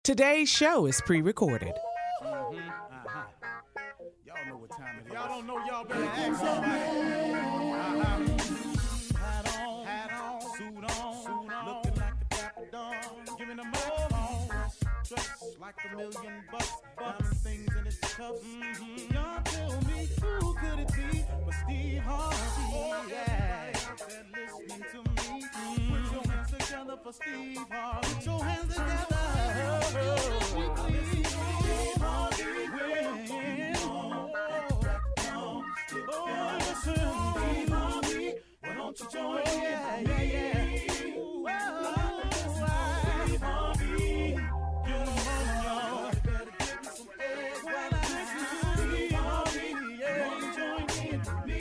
Today's show is pre-recorded. Y'all know what time it is. Y'all don't know, y'all better ask somebody. Hat on, suit on, looking like a dapper dawn. Giving them all dressed like $1,000,000, diamond things in its cuffs. Y'all tell me who could it be but Steve Harvey? Oh, yeah. Listening to me. Put your hands together for Steve Harvey. Put your hands together. Steve Harvey. Steve Harvey. Why don't you join me? Yeah. Steve Harvey. Get on, y'all. Better give me some eggs while I listen to Steve Harvey. Yeah, join in with me.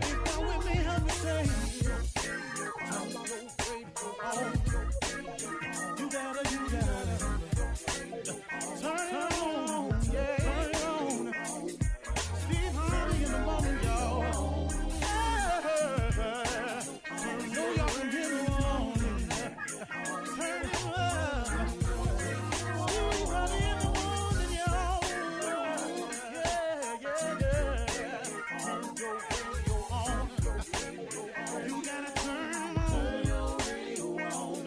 If you're with me, help me say. You gotta. Turn it on, yeah. Turn it on. Steve Harvey in the morning, y'all. You know y'all can get it on. Turn it up. Steve Harvey in the morning, y'all. Yeah. Turn your radio on. You gotta turn your radio on.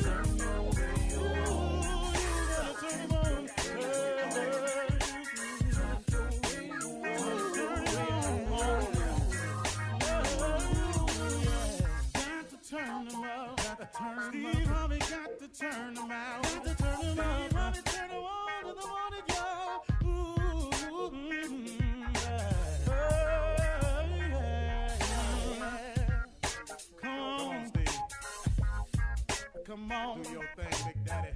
Turn your radio on. You gotta turn it on. Turn them up. Steve Harvey got to turn them out. Got to turn them out. Steve Harvey turn them on in the morning, y'all. Come on, Steve. Come on. Do your thing, Big Daddy.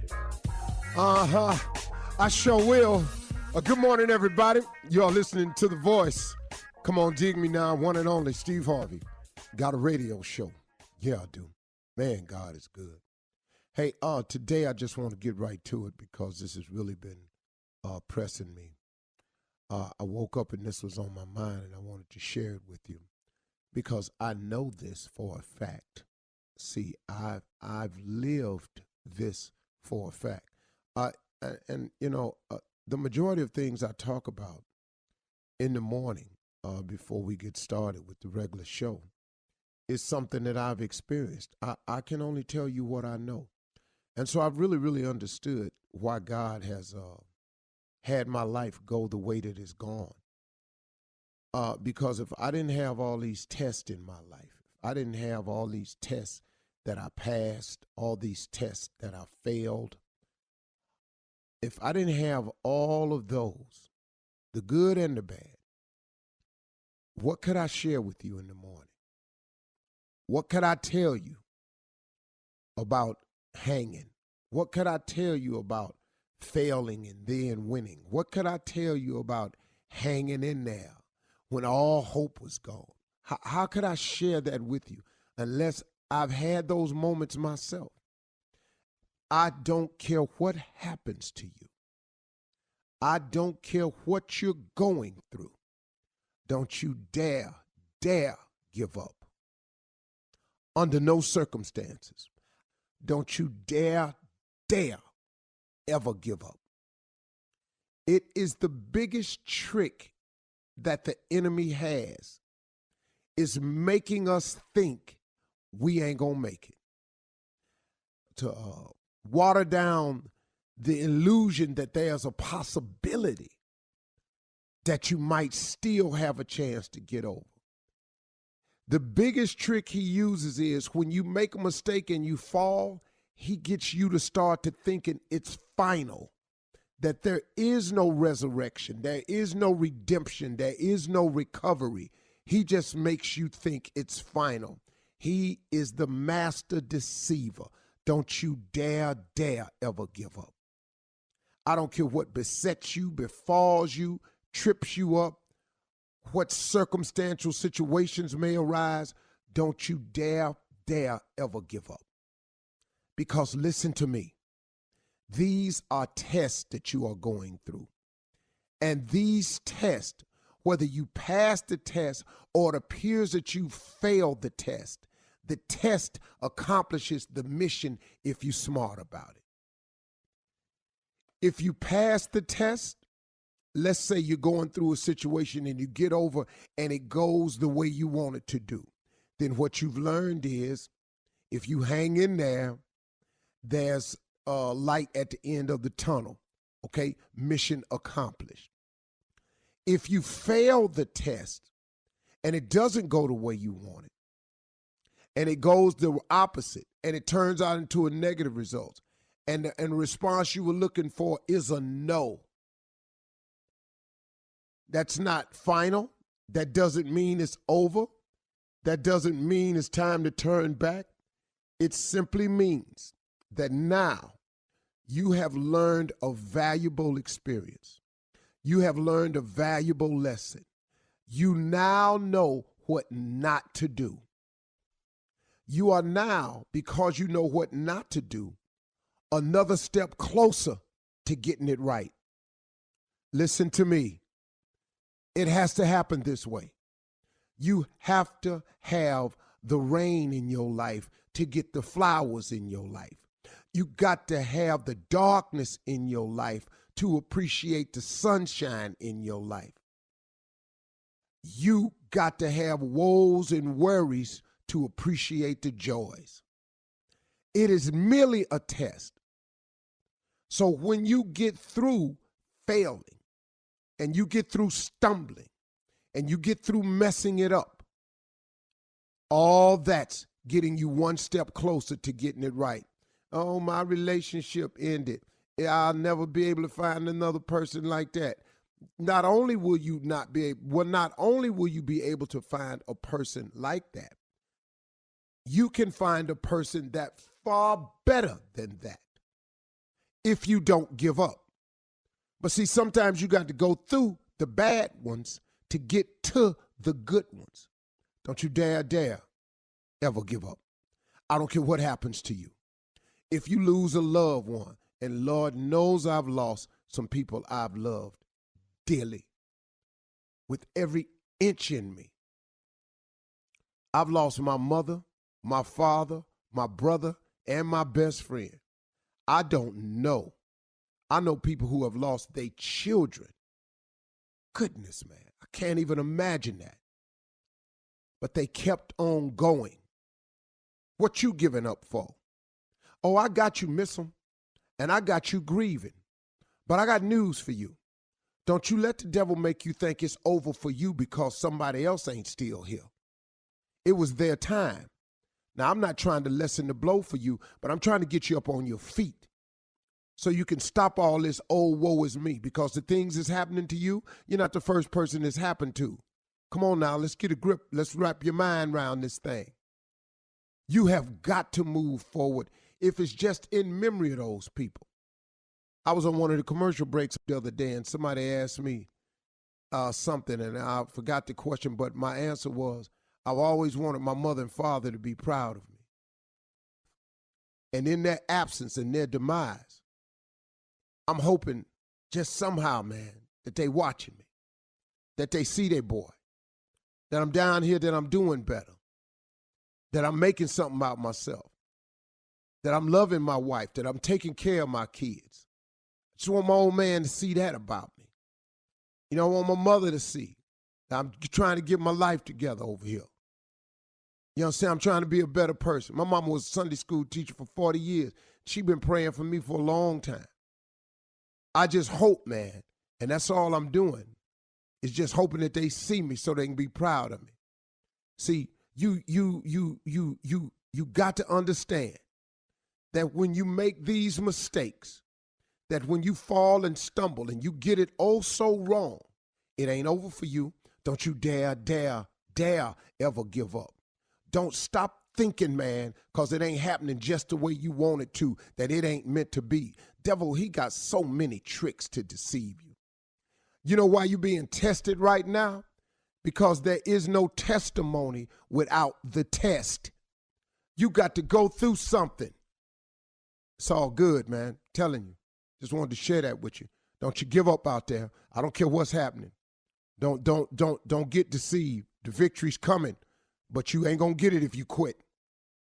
I sure will. Good morning, everybody. You're listening to The Voice. Come on, dig me now. One and only Steve Harvey. Got a radio show. Yeah, I do. Man, God is good. Hey, today I just want to get right to it because this has really been pressing me. I woke up and this was on my mind and I wanted to share it with you because I know this for a fact. See, I've lived this for a fact. And you know, the majority of things I talk about in the morning before we get started with the regular show is something that I've experienced. I can only tell you what I know. And so I've really understood why God has had my life go the way that it's gone. Because if I didn't have all these tests in my life, if I didn't have all these tests that I passed, all these tests that I failed, if I didn't have all of those, the good and the bad, what could I share with you in the morning? What could I tell you about hanging? What could I tell you about failing and then winning? What could I tell you about hanging in there when all hope was gone? How could I share that with you unless I've had those moments myself? I don't care what happens to you. I don't care what you're going through. Don't you dare give up. Under no circumstances. Don't you dare ever give up. It is the biggest trick that the enemy has, is making us think we ain't gonna make it. To water down the illusion that there's a possibility that you might still have a chance to get over. The biggest trick he uses is when you make a mistake and you fall, he gets you to start to thinking it's final, that there is no resurrection, there is no redemption, there is no recovery. He just makes you think it's final. He is the master deceiver. Don't you dare ever give up. I don't care what besets you, befalls you, trips you up, what circumstantial situations may arise. Don't you dare ever give up. Because listen to me, these are tests that you are going through. And these tests, whether you pass the test or it appears that you failed the test accomplishes the mission if you're smart about it. If you pass the test, let's say you're going through a situation and you get over and it goes the way you want it to do, then what you've learned is if you hang in there, there's a light at the end of the tunnel, okay? Mission accomplished. If you fail the test and it doesn't go the way you want it, and it goes the opposite, and it turns out into a negative result, and the response you were looking for is a no, that's not final. That doesn't mean it's over. That doesn't mean it's time to turn back. It simply means that now you have learned a valuable experience. You have learned a valuable lesson. You now know what not to do. You are now, because you know what not to do, another step closer to getting it right. Listen to me. It has to happen this way. You have to have the rain in your life to get the flowers in your life. You got to have the darkness in your life to appreciate the sunshine in your life. You got to have woes and worries to appreciate the joys. It is merely a test. So when you get through failing, and you get through stumbling, and you get through messing it up, all that's getting you one step closer to getting it right. Oh, my relationship ended. I'll never be able to find another person like that. Not only will you be able to find a person like that, you can find a person that's far better than that if you don't give up. But see, sometimes you got to go through the bad ones to get to the good ones. Don't you dare ever give up. I don't care what happens to you. If you lose a loved one, and Lord knows I've lost some people I've loved dearly with every inch in me. I've lost my mother, my father, my brother, and my best friend. I don't know. I know people who have lost their children. Goodness, man, I can't even imagine that. But they kept on going. What you giving up for? Oh, I got you, miss them, and I got you grieving. But I got news for you. Don't you let the devil make you think it's over for you because somebody else ain't still here. It was their time. Now, I'm not trying to lessen the blow for you, but I'm trying to get you up on your feet so you can stop all this, oh, woe is me, because the things that's happening to you, you're not the first person it's happened to. Come on now, let's get a grip. Let's wrap your mind around this thing. You have got to move forward if it's just in memory of those people. I was on one of the commercial breaks the other day, and somebody asked me something, and I forgot the question, but my answer was, I've always wanted my mother and father to be proud of me. And in their absence and their demise, I'm hoping just somehow, man, that they watching me, that they see their boy, that I'm down here, that I'm doing better, that I'm making something out of myself, that I'm loving my wife, that I'm taking care of my kids. I just want my old man to see that about me. You know, I want my mother to see that I'm trying to get my life together over here. You know what I'm saying? I'm trying to be a better person. My mama was a Sunday school teacher for 40 years. She been praying for me for a long time. I just hope, man, and that's all I'm doing, is just hoping that they see me so they can be proud of me. See, you got to understand that when you make these mistakes, that when you fall and stumble and you get it oh so wrong, it ain't over for you. Don't you dare ever give up. Don't stop thinking, man, because it ain't happening just the way you want it to, that it ain't meant to be. Devil, he got so many tricks to deceive you. You know why you're being tested right now? Because there is no testimony without the test. You got to go through something. It's all good, man. I'm telling you. Just wanted to share that with you. Don't you give up out there. I don't care what's happening. Don't get deceived. The victory's coming, but you ain't gonna get it if you quit.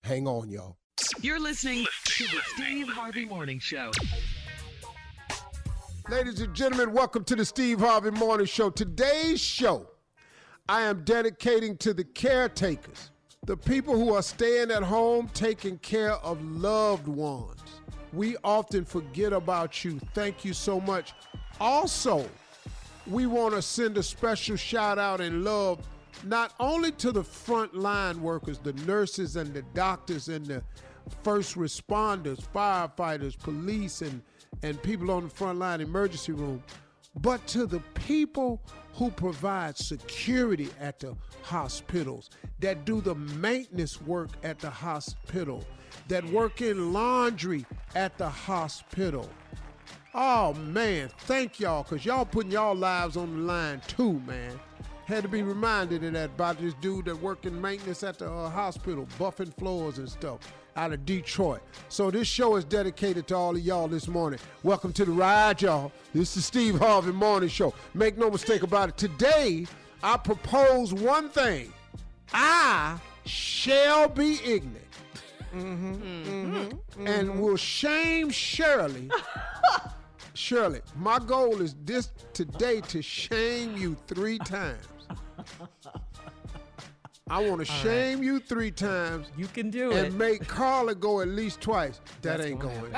Hang on, y'all. You're listening to the Steve Harvey Morning Show. Ladies and gentlemen, welcome to the Steve Harvey Morning Show. Today's show, I am dedicating to the caretakers, the people who are staying at home taking care of loved ones. We often forget about you. Thank you so much. Also, we want to send a special shout out and love not only to the frontline workers, the nurses and the doctors and the first responders, firefighters, police, and people on the front line emergency room, but to the people who provide security at the hospitals, that do the maintenance work at the hospital, that work in laundry at the hospital. Oh, man, thank y'all, because y'all putting y'all lives on the line too, man. Had to be reminded of that about this dude that worked in maintenance at the hospital, buffing floors and stuff out of Detroit. So this show is dedicated to all of y'all this morning. Welcome to the ride, y'all. This is Steve Harvey Morning Show. Make no mistake about it. Today, I propose one thing. I shall be ignorant. And will shame Shirley. Shirley, my goal is this today to shame you 3 times. I want to shame you 3 times. You can do it. And make Carla go at least twice. That ain't going.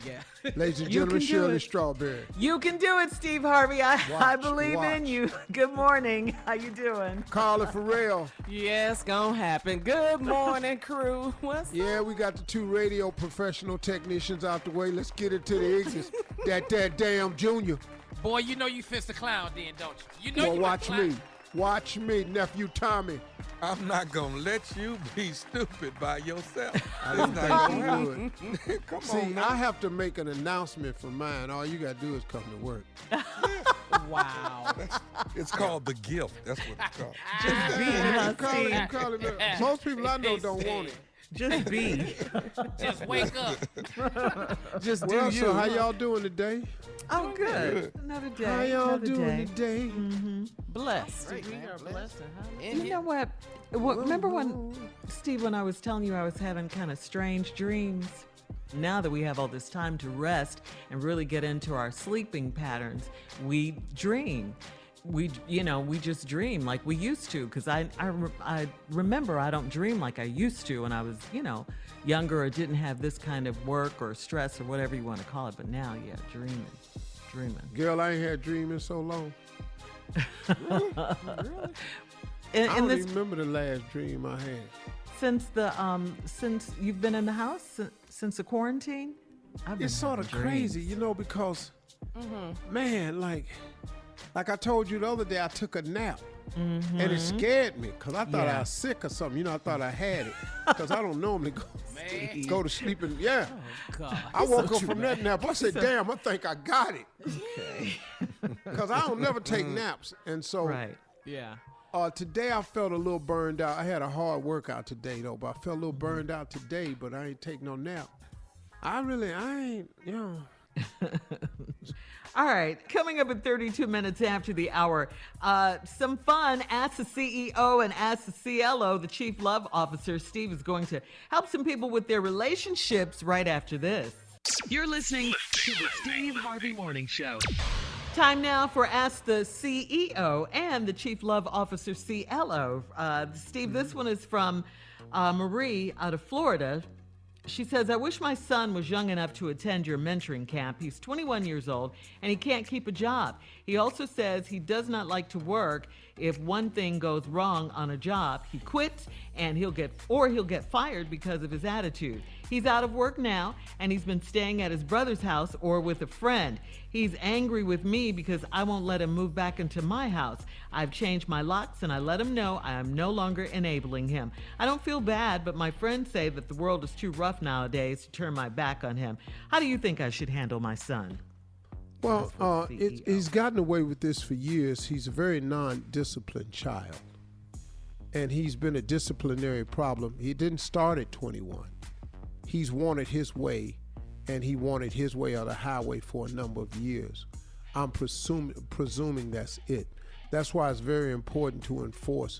Yeah. Ladies and gentlemen, Shirley Strawberry. You can do it, Steve Harvey. I believe in you. Good morning. How you doing? Carla Farrell. Yes, gonna happen. Good morning, crew. What's Yeah, we got the 2 radio professional technicians out the way. Let's get it to the ignorance. that damn Junior. Boy, you know you fist the clown then, don't you? You know Well, you watch me. Watch me, Nephew Tommy. I'm not gonna let you be stupid by yourself. I didn't think you would. Come See, on now. I have to make an announcement for mine. All you got to do is come to work. Wow. It's called the gift. That's what it's called. You call it, most people I know don't want it. Just be. Just wake up. Just do Well, you. so how y'all doing today? Oh, good. Another day. How y'all another doing day. today? Blessed. Great, We man. are Blessed. blessed. You know what? Remember when, Steve, when I was telling you I was having kind of strange dreams? Now that we have all this time to rest and really get into our sleeping patterns, we dream. We just dream like we used to, because I remember I don't dream like I used to when I was, younger or didn't have this kind of work or stress or whatever you want to call it. But now, yeah, dreaming. Girl, I ain't had dream in so long. Really? I don't even remember the last dream I had. Since you've been in the house since the quarantine, It's sort of crazy, because, man, like I told you the other day, I took a nap. And it scared me because I thought I was sick or something. I thought I had it because I don't normally go to sleep. And God. I woke up from that nap. I said, damn, I think I got it. Okay. Because I don't never take naps. And so Right. Yeah. today I felt a little burned out. I had a hard workout today, though, but I felt a little burned out today, but I ain't take no nap. I ain't. All right, coming up at 32 minutes after the hour, some fun. Ask the CEO and Ask the CLO, the Chief Love Officer. Steve is going to help some people with their relationships right after this. You're listening to the Steve Harvey Morning Show. Time now for Ask the CEO and the Chief Love Officer, CLO. Steve, this one is from Marie out of Florida. She says, I wish my son was young enough to attend your mentoring camp. He's 21 years old and he can't keep a job. He also says he does not like to work. If one thing goes wrong on a job, he quits and he'll get fired because of his attitude. He's out of work now and he's been staying at his brother's house or with a friend. He's angry with me because I won't let him move back into my house. I've changed my locks and I let him know I am no longer enabling him. I don't feel bad, but my friends say that the world is too rough nowadays to turn my back on him. How do you think I should handle my son? Well, he's gotten away with this for years. He's a very non-disciplined child. And he's been a disciplinary problem. He didn't start at 21. He's wanted his way, and he wanted his way or the highway for a number of years. I'm presuming that's it. That's why it's very important to enforce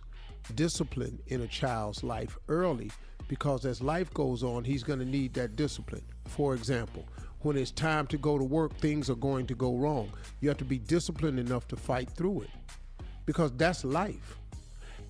discipline in a child's life early, because as life goes on, he's going to need that discipline. For example, when it's time to go to work, things are going to go wrong. You have to be disciplined enough to fight through it, because that's life.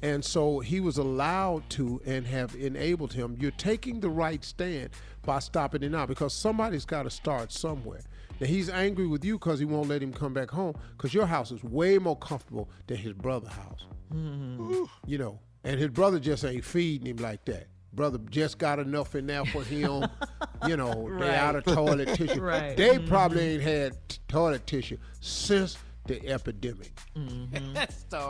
And so he was allowed to and have enabled him. You're taking the right stand by stopping it now, because somebody's got to start somewhere. Now, he's angry with you because he won't let him come back home, because your house is way more comfortable than his brother's house. You know, and his brother just ain't feeding him like that. Brother just got enough in there for him. You know, they out of toilet tissue. Right. They probably ain't had toilet tissue since the epidemic.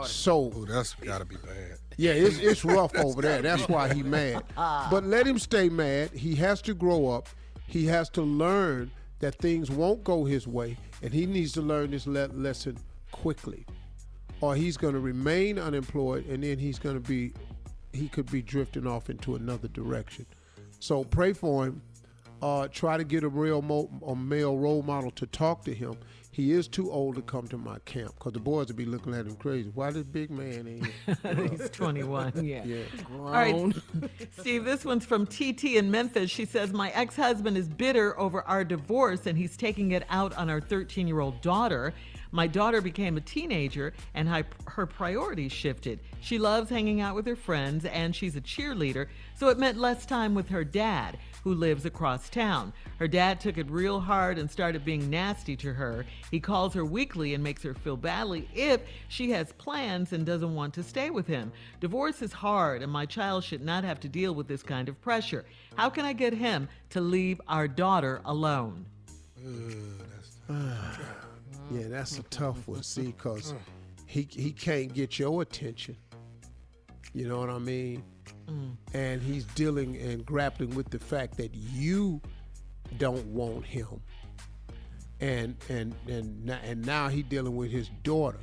So That's gotta be bad. yeah, it's rough over there. That's why he mad. But let him stay mad. He has to grow up. He has to learn that things won't go his way, and he needs to learn this lesson quickly, or he's going to remain unemployed, and then he could be drifting off into another direction. So pray for him. Try to get a male role model to talk to him. He is too old to come to my camp, because the boys will be looking at him crazy. Why this big man in here? He's 21. Yeah. All right, Steve, this one's from TT in Memphis. She says, my ex-husband is bitter over our divorce, and he's taking it out on our 13-year-old daughter. My daughter became a teenager, and her priorities shifted. She loves hanging out with her friends, and she's a cheerleader, so it meant less time with her dad, who lives across town. Her dad took it real hard and started being nasty to her. He calls her weekly and makes her feel badly if she has plans and doesn't want to stay with him. Divorce is hard, and my child should not have to deal with this kind of pressure. How can I get him to leave our daughter alone? Yeah, that's a tough one, see, because he can't get your attention. You know what I mean? And he's dealing and grappling with the fact that you don't want him. And now he's dealing with his daughter.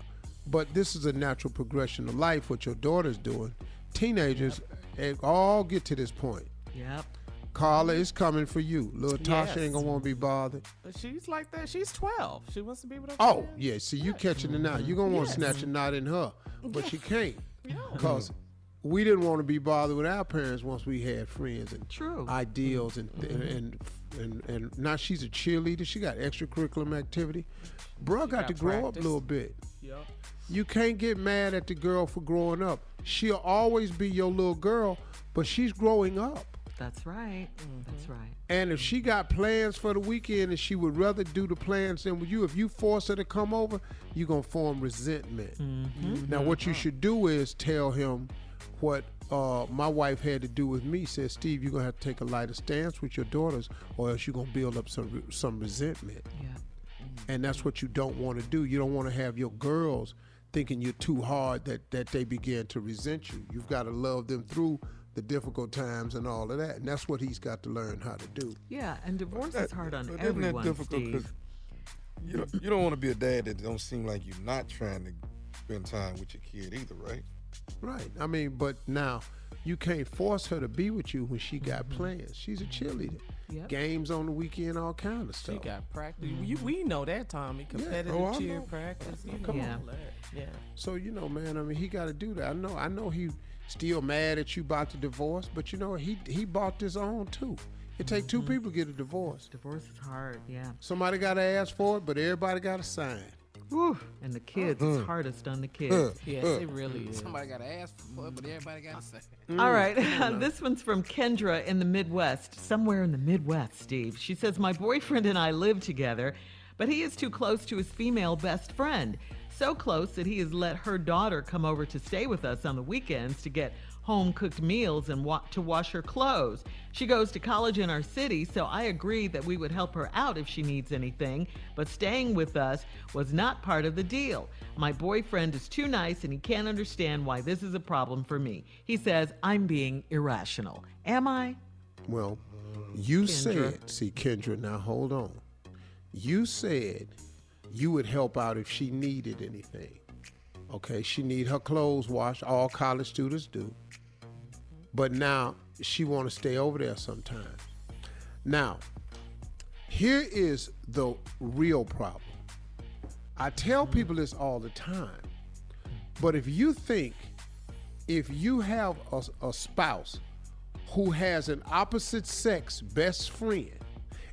But this is a natural progression of life, what your daughter's doing. Teenagers all get to this point. Yep. Carla, it's coming for you. Little Tasha ain't gonna want to be bothered. But she's like that. She's 12. She wants to be with her Oh, friends. yeah. See, you catching it now. You're going to want to snatch a knot in her. But you can't. Because we didn't want to be bothered with our parents once we had friends and True. ideals. And now she's a cheerleader. She got extracurricular activity. Bro got to grow up a little bit. Yep. You can't get mad at the girl for growing up. She'll always be your little girl, but she's growing up. That's right. That's right. And if she got plans for the weekend and she would rather do the plans than with you, if you force her to come over, you're going to form resentment. Now, what you should do is tell him what my wife had to do with me. Said, Steve, you're going to have to take a lighter stance with your daughters, or else you're going to build up some resentment. Yeah. And that's what you don't want to do. You don't want to have your girls thinking you're too hard that they begin to resent you. You've got to love them through the difficult times and all of that, and that's what he's got to learn how to do. Yeah, and divorce is hard on But everyone, isn't that difficult? Steve. You don't want to be a dad that don't seem like you're not trying to spend time with your kid either, right? Right. I mean, but now you can't force her to be with you when she got plans. She's a cheerleader. Yep. Games on the weekend, all kind of She stuff. got practice. We know that, Tommy. Competitive Oh, I cheer know. practice. You Come know on. all that. Yeah. So, you know, man, I mean, he got to do that. I know he still mad at you about the divorce, but you know, he bought this on too. It take two people to get a divorce. Divorce is hard, yeah. Somebody got to ask for it, but everybody got to sign. Whew. And the kids, it's hardest on the kids. Yes, it really is. Somebody got to ask for it, but everybody got to say. All right, this one's from Kendra in the Midwest, somewhere in the Midwest, Steve. She says, my boyfriend and I live together, but he is too close to his female best friend. So close that he has let her daughter come over to stay with us on the weekends to get home-cooked meals and to wash her clothes. She goes to college in our city, so I agreed that we would help her out if she needs anything, but staying with us was not part of the deal. My boyfriend is too nice and he can't understand why this is a problem for me. He says I'm being irrational. Am I? Well, you Kendra. said, see, Kendra, now hold on. You said you would help out if she needed anything. Okay, she need her clothes washed. All college students do. But now she want to stay over there sometime. Now, here is the real problem. I tell people this all the time. But if you think, if you have a spouse who has an opposite sex best friend,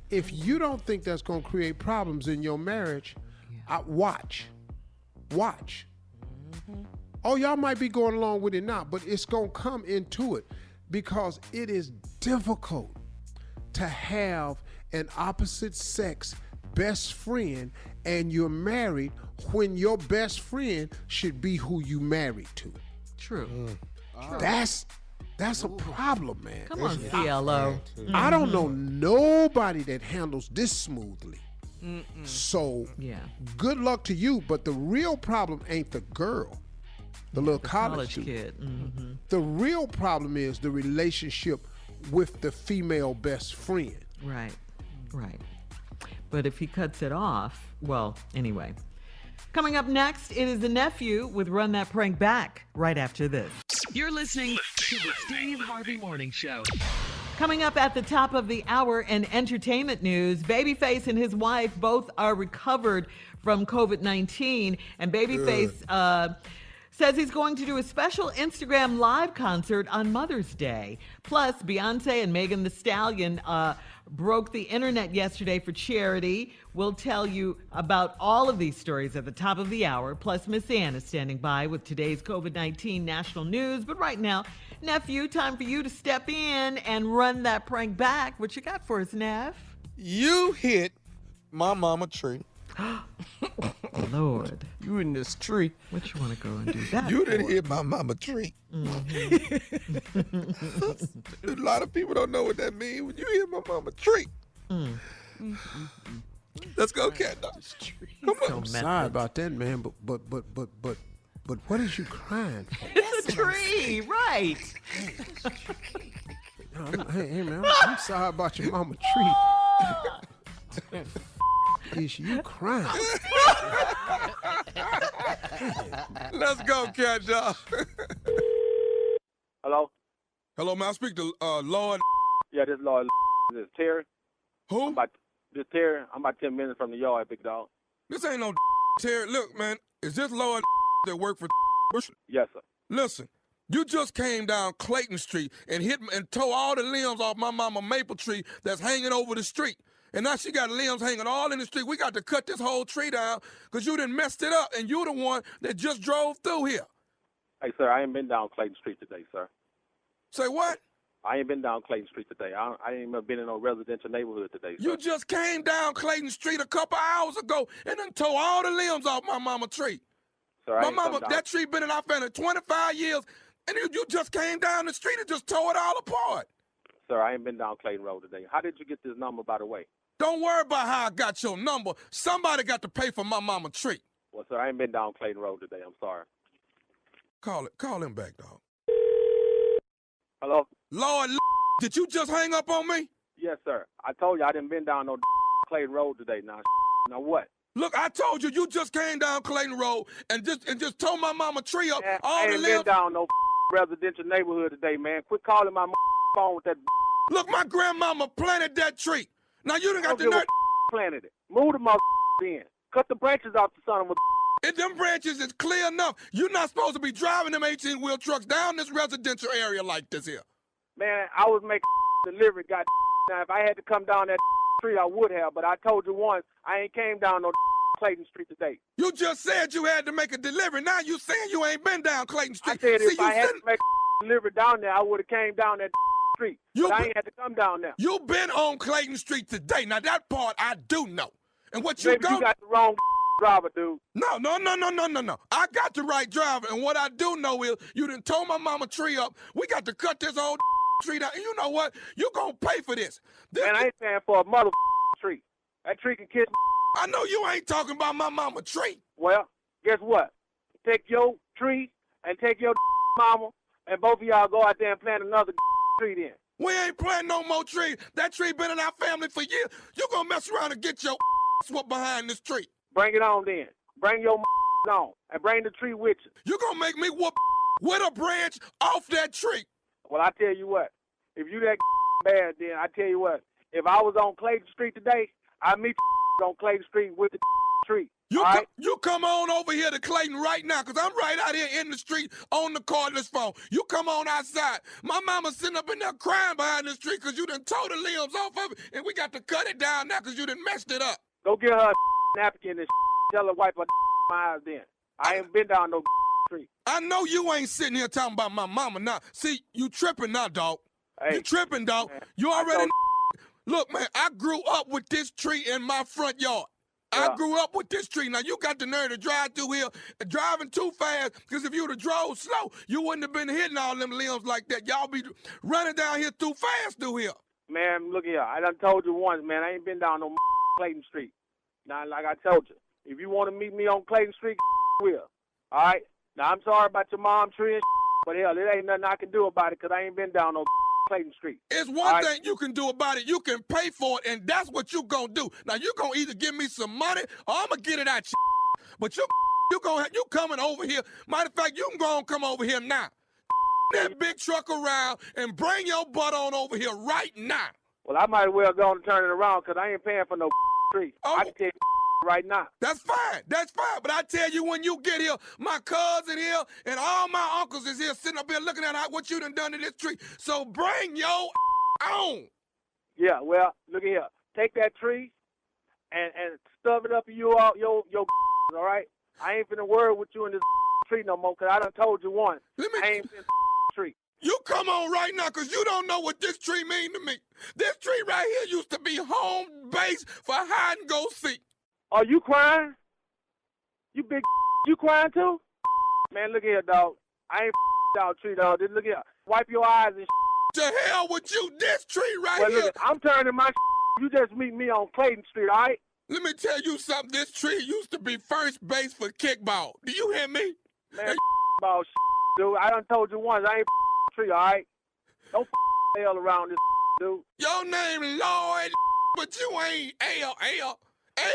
If you don't think that's going to create problems in your marriage, watch. Oh, y'all might be going along with it now, but it's going to come into it because it is difficult to have an opposite sex best friend and you're married when your best friend should be who you married to. True. That's a problem, man. Come on, CLO. I don't know nobody that handles this smoothly. So, good luck to you, but the real problem ain't the girl, the little college kid. Mm-hmm. The real problem is the relationship with the female best friend. Right. But if he cuts it off, well, anyway. Coming up next, it is the Nephew with Run That Prank Back right after this. You're listening to the Steve Harvey Morning Show. Coming up at the top of the hour in entertainment news, Babyface and his wife both are recovered from COVID-19. And Babyface says he's going to do a special Instagram live concert on Mother's Day. Plus, Beyonce and Megan Thee Stallion broke the internet yesterday for charity. We'll tell you about all of these stories at the top of the hour. Plus, Miss Ann is standing by with today's COVID-19 national news. But right now, Nephew, time for you to step in and run that prank back. What you got for us, Neff? You hit my mama tree. Lord. You in this tree. What you want to go and do that You for? didn't hit my mama tree. A lot of people don't know what that means when you hit my mama tree. Let's go, cat dog. Come on. I'm sorry about that, man, but what is you crying for? It's a tree, right. Hey, man, I'm sorry about your mama tree. Is you crying? Let's go, cat dog. Hello? Hello, man. I speak to Lord. Yeah, this is Lord. This is Terry. Who? This Terry. I'm about 10 minutes from the yard, big dog. This ain't no Terry. Look, man. Is this Lord that work for Bush? Yes, sir. Listen, you just came down Clayton Street and hit and tore all the limbs off my mama maple tree that's hanging over the street. And now she got limbs hanging all in the street. We got to cut this whole tree down because you done messed it up, and you the one that just drove through here. Hey, sir, I ain't been down Clayton Street today, sir. Say what? I ain't been down Clayton Street today. I ain't even been in no residential neighborhood today, sir. You just came down Clayton Street a couple hours ago and done tore all the limbs off my mama tree. Sir, My mama, that tree been in our family 25 years, and you just came down the street and just tore it all apart. Sir, I ain't been down Clayton Road today. How did you get this number, by the way? Don't worry about how I got your number. Somebody got to pay for my mama tree. Well, sir, I ain't been down Clayton Road today. I'm sorry. Call him back, dog. Hello? Lord, did you just hang up on me? Yes, sir. I told you I didn't been down no Clayton Road today. Now what? Look, I told you, you just came down Clayton Road and just tore my mama tree up. Man, all I the ain't limbs. been down no residential neighborhood today, man. Quit calling my phone with that. Look, my grandmama planted that tree. Now you done got the Don't give nerve. planted it. Move the mother in. Cut the branches off the son of a. And them branches is clear enough. You're not supposed to be driving them 18-wheel trucks down this residential area like this here. Man, I was making delivery. God, now if I had to come down that street, I would have. But I told you once, I ain't came down no Clayton Street today. You just said you had to make a delivery. Now you saying you ain't been down Clayton Street. I said See, if I had said- to make a delivery down there, I would have came down that street. But I ain't had to come down there. You been on Clayton Street today. Now that part I do know. And what you Maybe go you got the wrong driver, dude. No. I got the right driver, and what I do know is you done tore my mama tree up. We got to cut this whole tree down. And you know what? You gonna pay for this. Man, I ain't paying for a mother tree. That tree can kiss. I know you ain't talking about my mama tree. Well, guess what? Take your tree and take your mama, and both of y'all go out there and plant another tree then. We ain't planting no more trees. That tree been in our family for years. You gonna mess around and get your swept behind this tree. Bring it on then. Bring your on and bring the tree with you. You gonna make me whoop with a branch off that tree. Well, I tell you what. If you that bad, then I tell you what. If I was on Clayton Street today, I'd meet on Clayton Street with the tree. You all right? you come on over here to Clayton right now, because I'm right out here in the street on the cordless phone. You come on outside. My mama's sitting up in there crying behind the street because you done tore the limbs off of it, and we got to cut it down now because you done messed it up. Go get her a napkin and tell her wipe her eyes then. I ain't been down no tree. I know you ain't sitting here talking about my mama now. See, you tripping now, dog. Hey, you tripping, dog. man, You already... Look, man, I grew up with this tree in my front yard. I grew up with this tree. Now, you got the nerve to drive through here, driving too fast, because if you would have drove slow, you wouldn't have been hitting all them limbs like that. Y'all be running down here too fast through here. Man, look here. I done told you once, man, I ain't been down no Clayton Street. Now, like I told you, if you want to meet me on Clayton Street, will. All right? Now, I'm sorry about your mom tree and but hell, there ain't nothing I can do about it because I ain't been down no Clayton Street. It's one thing you can do about it. You can pay for it, and that's what you gonna do. Now, you gonna either give me some money or I'm gonna get it out you. But you coming over here. Matter of fact, you can go and come over here now. That big truck around and bring your butt on over here right now. Well, I might as well go and turn it around because I ain't paying for no tree. Oh. I can tell you right now. That's fine. That's fine. But I tell you, when you get here, my cousin here and all my uncles is here sitting up here looking at what you done to this tree. So bring your on. Yeah, well, look at here. Take that tree and stuff it up in your all right? I ain't finna worry with you in this tree no more because I done told you once. I ain't finna tree. You come on right now because you don't know what this tree mean to me. This tree right here used to be home base for hide and go seek. Are you crying? You big you crying too? Man, look here, dog. I ain't down tree, dog. Just look here. Wipe your eyes and To hell with you, this tree right well, here. look, I'm turning my you just meet me on Clayton Street, all right? Let me tell you something. This tree used to be first base for kickball. Do you hear me? Man, ball dude. I done told you once, I ain't tree, all right? Don't hell around this dude. Your name Lloyd, but you ain't L.L.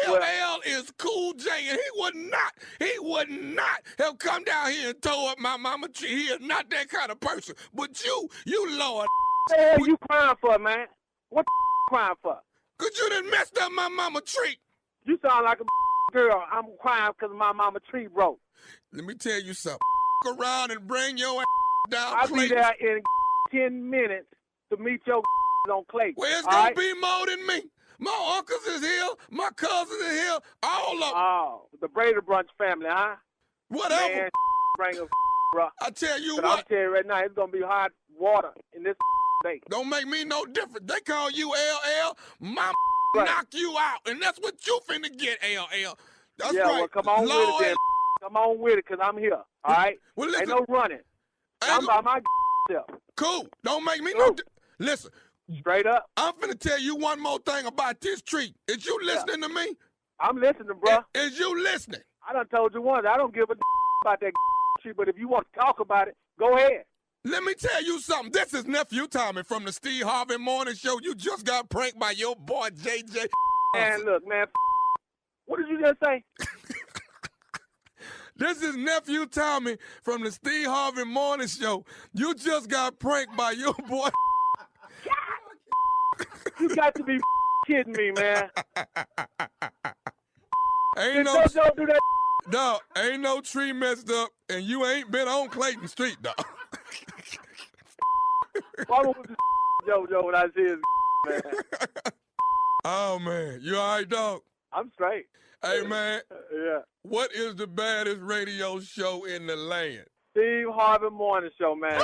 Well, LL is Cool J, and he would not have come down here and tore up my mama tree. He is not that kind of person. But you Lord. What the hell you crying for, man? What the crying for? Because you done messed up my mama tree. You sound like a girl. I'm crying because my mama tree broke. Let me tell you something. Around and bring your down I'll be Clayton. there in 10 minutes to meet your on Clayton. Well, it's all going right? to be more than me. My uncles is here. My cousins is here. All of them. Oh, the Brady Brunch family, huh? Whatever. Man, bring a bro. I tell you But what. I'm telling you right now, it's going to be hot water in this day. Don't make me no different. They call you LL. My Right. knock you out. And that's what you finna get, LL. That's yeah, right. well, come on Lord. with it then. Come on with it, because I'm here, all right? Well, listen. Ain't no running. I'm by my self. Cool. Don't make me Cool. Listen, Straight up. I'm finna tell you one more thing about this tree. Is you listening to me? I'm listening, bro. Is you listening? I done told you once, I don't give a about that shit, but if you want to talk about it, go ahead. Let me tell you something. This is Nephew Tommy from the Steve Harvey Morning Show. You just got pranked by your boy, JJ. And look, man, what did you just say? This is Nephew Tommy from the Steve Harvey Morning Show. You just got pranked by your boy. You got to be kidding me, man. Ain't no, Don't do that. dog, ain't no tree messed up, and you ain't been on Clayton Street, dog. Why was this JoJo when I see his man? Oh, man. You all right, dog? I'm straight. Hey, man, Yeah. what is the baddest radio show in the land? Steve Harvey Morning Show, man.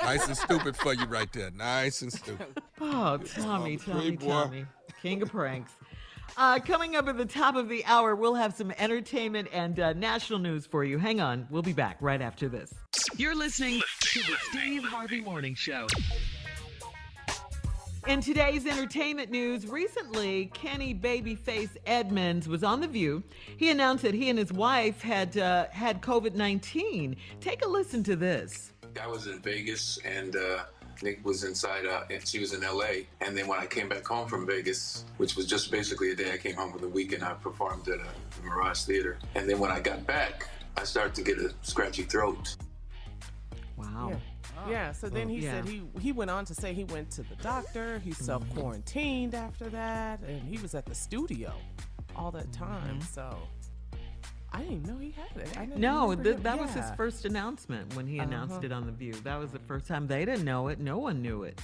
Nice and stupid for you right there. Nice and stupid. Oh, Tommy, Free boy. Tommy. King of pranks. Coming up at the top of the hour, we'll have some entertainment and national news for you. Hang on. We'll be back right after this. You're listening to the Steve Harvey Morning Show. In today's entertainment news, recently, Kenny Babyface Edmonds was on The View. He announced that he and his wife had COVID-19. Take a listen to this. I was in Vegas and Nick was inside, and she was in LA. And then when I came back home from Vegas, which was just basically a day I came home from the weekend, I performed at the Mirage Theater. And then when I got back, I started to get a scratchy throat. Wow. Yeah, so then he said he went on to say he went to the doctor, he self-quarantined after that, and he was at the studio. all that time. So I didn't know he had it. I didn't No, remember him. that was his Yeah. first announcement when he announced it on The View. That was the first time. They didn't know it. No one knew it.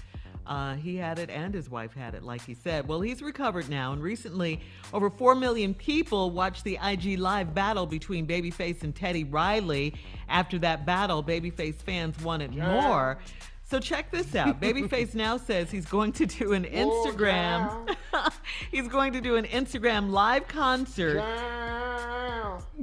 He had it and his wife had it, like he said. Well, he's recovered now, and recently over 4 million people watched the IG Live battle between Babyface and Teddy Riley. After that battle, Babyface fans wanted more. So check this out. Babyface now says he's going to do an Instagram. He's going to do an Instagram live concert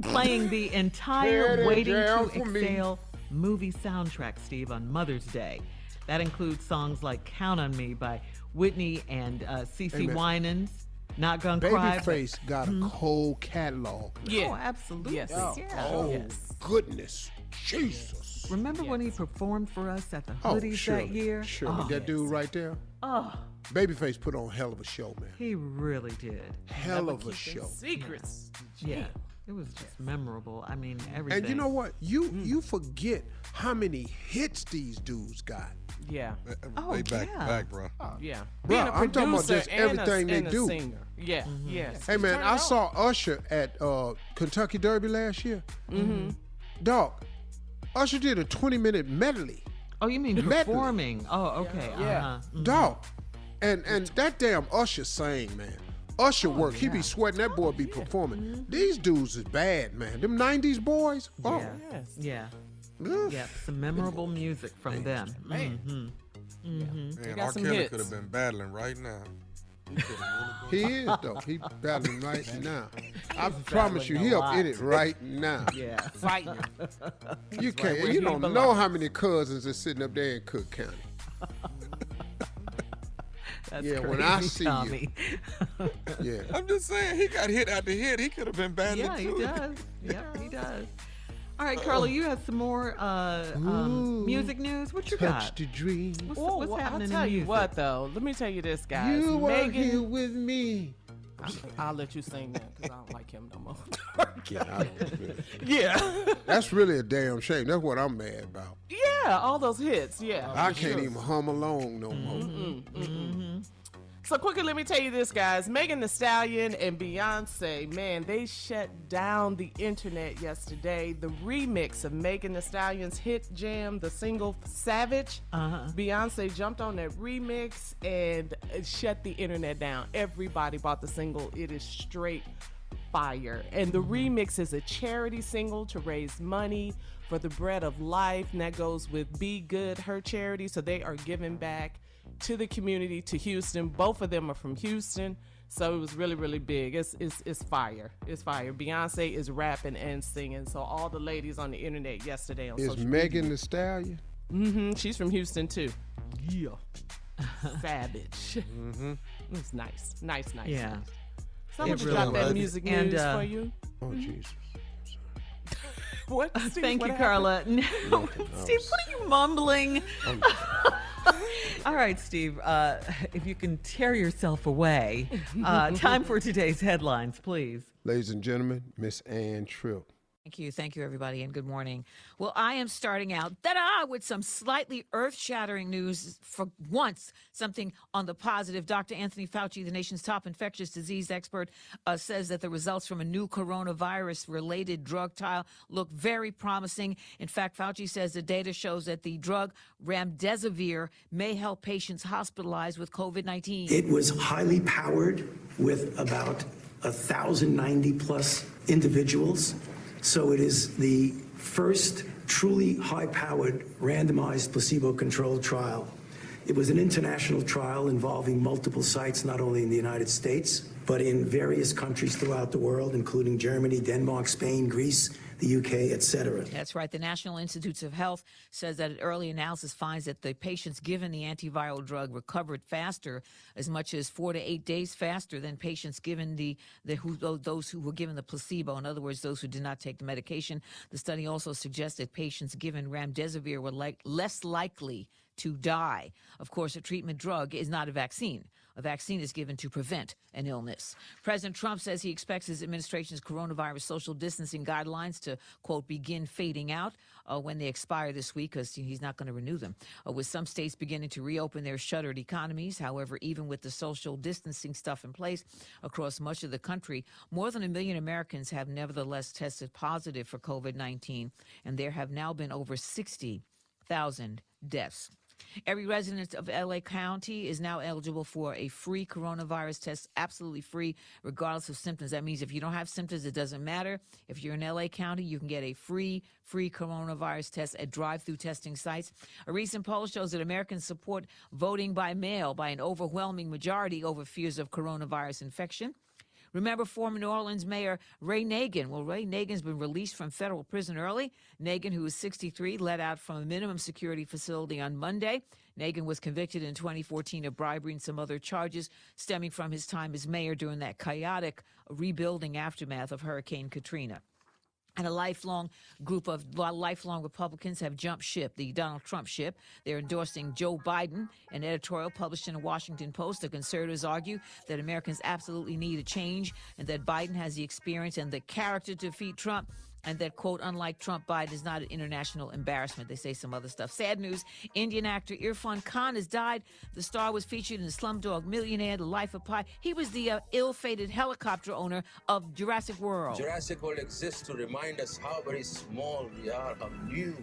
playing the entire Waiting to Exhale movie soundtrack, Steve, on Mother's Day. That includes songs like Count on Me by Whitney and CeCe Winans, Not Gonna Cry. Babyface got a cold catalog. Yeah. Oh, absolutely. Yes. Yeah. Oh, Yes. goodness. Jesus. Remember when he performed for us at the Oh, Hoodies surely, that year? surely. Oh, That dude right there. oh, Babyface put on a hell of a show, man. he really did. Hell of a Keeping show. Secrets. Yeah. It was just memorable. I mean, everything. And you know what? You forget how many hits these dudes got. Yeah. Oh, They back yeah. to back, bro. Yeah. Bruh, Being a I'm talking about producer just and everything they and a do. singer. Yeah. Yes. Hey, man, I saw Usher at Kentucky Derby last year. Dog, Usher did a 20-minute medley. Oh, you mean Medley. performing? Oh, okay. Yeah. Uh-huh. Dog. And that damn Usher sang, man. Usher work. He be sweating. That boy be performing. These dudes is bad, man. Them 90s boys. Oh. Yeah. Yes. Yeah. Ugh. Yeah. Some memorable music from them. Man. Man, got R. some Kelly hits. could have been battling right now. He could have He is, though. He battling right now. I promise you, he up in it right now. Yeah. Fighting. You can't. where You he don't know belongs. how many cousins are sitting up there in Cook County. That's Yeah, when crazy, I see you. Tommy. Yeah. I'm just saying, he got hit after hit. He could have been battling Yeah, he too. does. Yeah, he does. All right, Carla, you have some more music news. What you Touch got? the dream. What's Oh, what's well, happening I'll tell in you music? what, though. Let me tell you this, guys. You are Megan, here with me. I'll let you sing that because I don't like him no more. Yeah, I don't really- Yeah. That's really a damn shame. That's what I'm mad about. Yeah, all those hits. Yeah. I for can't sure. even hum along no more. So quickly, let me tell you this, guys. Megan Thee Stallion and Beyonce, man, they shut down the internet yesterday. The remix of Megan Thee Stallion's hit jam, the single Savage, Beyonce jumped on that remix and it shut the internet down. Everybody bought the single. It is straight fire. And the remix is a charity single to raise money for the Bread of Life, and that goes with Be Good, her charity. So they are giving back to the community, to Houston. Both of them are from Houston, so it was really, really big. It's fire. It's fire. Beyonce is rapping and singing. So all the ladies on the internet yesterday on Is social Megan Thee Stallion? she's from Houston too. Yeah. Savage. It's nice. Nice. Yeah. Nice. So I'm It gonna really drop that was. music And, news for you. Oh, Jesus. What? Steve, Thank what you, happened? Carla. No, Steve, what are you mumbling? All right, Steve, if you can tear yourself away. Time for today's headlines, please. Ladies and gentlemen, Miss Ann Tripp. Thank you, everybody, and good morning. Well, I am starting out with some slightly earth-shattering news for once, something on the positive. Dr. Anthony Fauci, the nation's top infectious disease expert, says that the results from a new coronavirus-related drug trial look very promising. In fact, Fauci says the data shows that the drug remdesivir may help patients hospitalized with COVID-19. It was highly powered with about 1,090 plus individuals. So it is the first truly high-powered randomized placebo-controlled trial. It was an international trial involving multiple sites, not only in the United States, but in various countries throughout the world, including Germany, Denmark, Spain, Greece, the UK, etc. That's right. The National Institutes of Health says that an early analysis finds that the patients given the antiviral drug recovered faster, as much as 4 to 8 days faster than patients given those who were given the placebo. In other words, those who did not take the medication. The study also suggests that patients given remdesivir were less likely to die. Of course, a treatment drug is not a vaccine. A vaccine is given to prevent an illness. President Trump says he expects his administration's coronavirus social distancing guidelines to, quote, begin fading out when they expire this week, because he's not going to renew them. With some states beginning to reopen their shuttered economies. However, even with the social distancing stuff in place across much of the country, more than 1 million Americans have nevertheless tested positive for COVID-19, and there have now been over 60,000 deaths. Every resident of LA County is now eligible for a free coronavirus test, absolutely free, regardless of symptoms. That means if you don't have symptoms, it doesn't matter. If you're in LA County, you can get a free coronavirus test at drive-through testing sites. A recent poll shows that Americans support voting by mail by an overwhelming majority over fears of coronavirus infection. Remember former New Orleans Mayor Ray Nagin? Well, Ray Nagin's been released from federal prison early. Nagin, who is 63, let out from a minimum security facility on Monday. Nagin was convicted in 2014 of bribery and some other charges stemming from his time as mayor during that chaotic rebuilding aftermath of Hurricane Katrina. And a lifelong Republicans have jumped ship, the Donald Trump ship. They're endorsing Joe Biden. An editorial published in the Washington Post, the conservatives argue that Americans absolutely need a change and that Biden has the experience and the character to defeat Trump. And that, quote, unlike Trump, Biden is not an international embarrassment. They say some other stuff. Sad news, Indian actor Irfan Khan has died. The star was featured in Slumdog Millionaire, The Life of Pi. He was the ill-fated helicopter owner of Jurassic World. Jurassic World exists to remind us how very small we are, how new.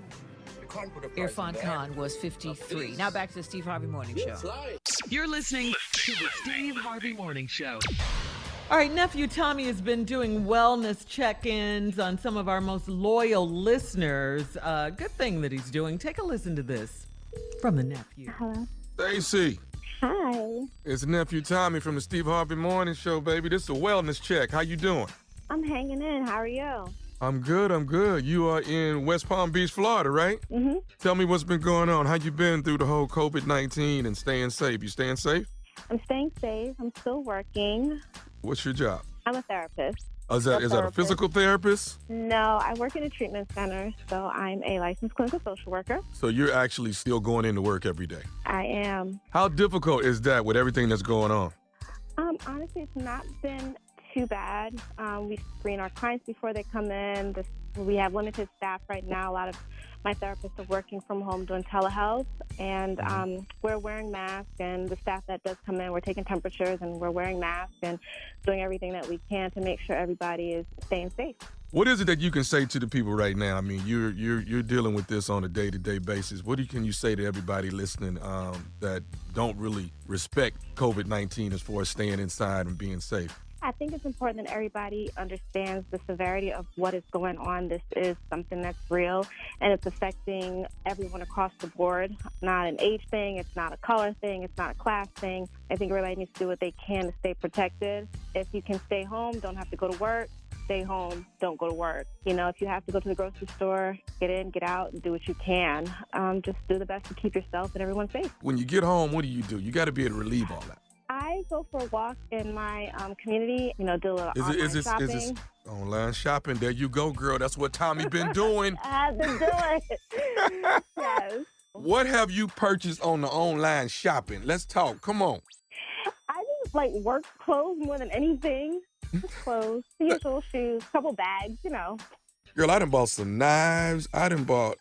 Irfan Khan was 53. Now back to the Steve Harvey Morning Show. You're listening to the Steve Harvey Morning Show. All right, Nephew Tommy has been doing wellness check-ins on some of our most loyal listeners. Good thing that he's doing. Take a listen to this from the nephew. Hello. Stacy. Hi. It's Nephew Tommy from the Steve Harvey Morning Show, baby. This is a wellness check. How you doing? I'm hanging in. How are you? I'm good. You are in West Palm Beach, Florida, right? Mm-hmm. Tell me what's been going on. How you been through the whole COVID-19 and staying safe? You staying safe? I'm staying safe. I'm still working. What's your job? I'm a therapist. Is that a physical therapist? No, I work in a treatment center, so I'm a licensed clinical social worker. So you're actually still going into work every day? I am. How difficult is that with everything that's going on? Honestly, it's not been too bad. We screen our clients before they come in. We have limited staff right now. A lot of my therapists are working from home doing telehealth, and we're wearing masks, and the staff that does come in, we're taking temperatures, and we're wearing masks and doing everything that we can to make sure everybody is staying safe. What is it that you can say to the people right now? I mean, you're dealing with this on a day-to-day basis. What can you say to everybody listening that don't really respect COVID-19 as far as staying inside and being safe? I think it's important that everybody understands the severity of what is going on. This is something that's real, and it's affecting everyone across the board. It's not an age thing. It's not a color thing. It's not a class thing. I think everybody needs to do what they can to stay protected. If you can stay home, don't have to go to work, stay home, don't go to work. You know, if you have to go to the grocery store, get in, get out, and do what you can. Just do the best to keep yourself and everyone safe. When you get home, what do? You got to be able to relieve all that. I go for a walk in my community, do a little online shopping. Is this online shopping? There you go, girl. That's what Tommy been doing. I've been doing it. Yes. What have you purchased on the online shopping? Let's talk. Come on. I just like work clothes more than anything. Clothes, the usual shoes, couple bags, Girl, I done bought some knives. I done bought...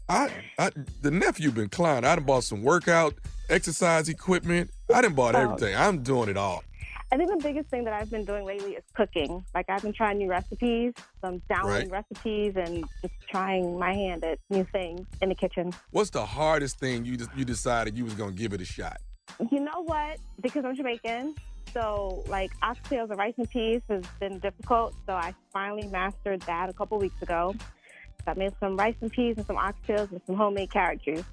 the nephew been climbing. I done bought some workout, exercise equipment. I done bought everything. I'm doing it all. I think the biggest thing that I've been doing lately is cooking. Like, I've been trying new recipes. So I'm downloading recipes and just trying my hand at new things in the kitchen. What's the hardest thing you decided you was going to give it a shot? You know what? Because I'm Jamaican, so, like, oxtails and rice and peas has been difficult. So I finally mastered that a couple weeks ago. I made some rice and peas and some oxtails and some homemade carrot juice,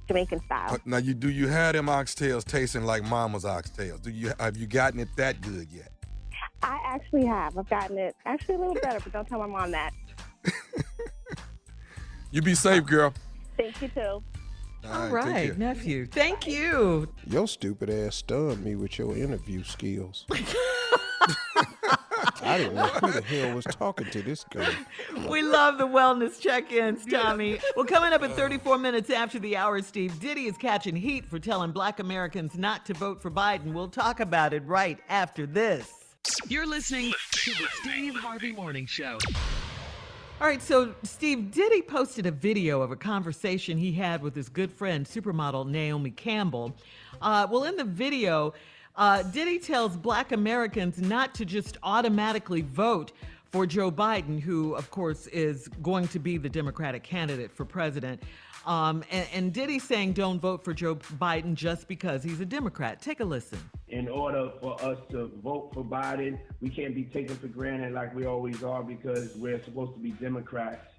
Jamaican style. Now, do you have them oxtails tasting like mama's oxtails? Have you gotten it that good yet? I actually have. I've gotten it actually a little better, but don't tell my mom that. You be safe, girl. Thank you, too. All right, nephew. Thank you. Your stupid ass stunned me with your interview skills. I didn't know who the hell was talking to this guy. We love the wellness check-ins, Tommy. Well, coming up at 34 minutes after the hour, Steve, Diddy is catching heat for telling Black Americans not to vote for Biden. We'll talk about it right after this. You're listening to the Steve Harvey Morning Show. All right, so Steve, Diddy posted a video of a conversation he had with his good friend, supermodel Naomi Campbell. Well, in the video, Diddy tells Black Americans not to just automatically vote for Joe Biden, who, of course, is going to be the Democratic candidate for president. And Diddy saying don't vote for Joe Biden just because he's a Democrat. Take a listen. In order for us to vote for Biden, we can't be taken for granted like we always are because we're supposed to be Democrats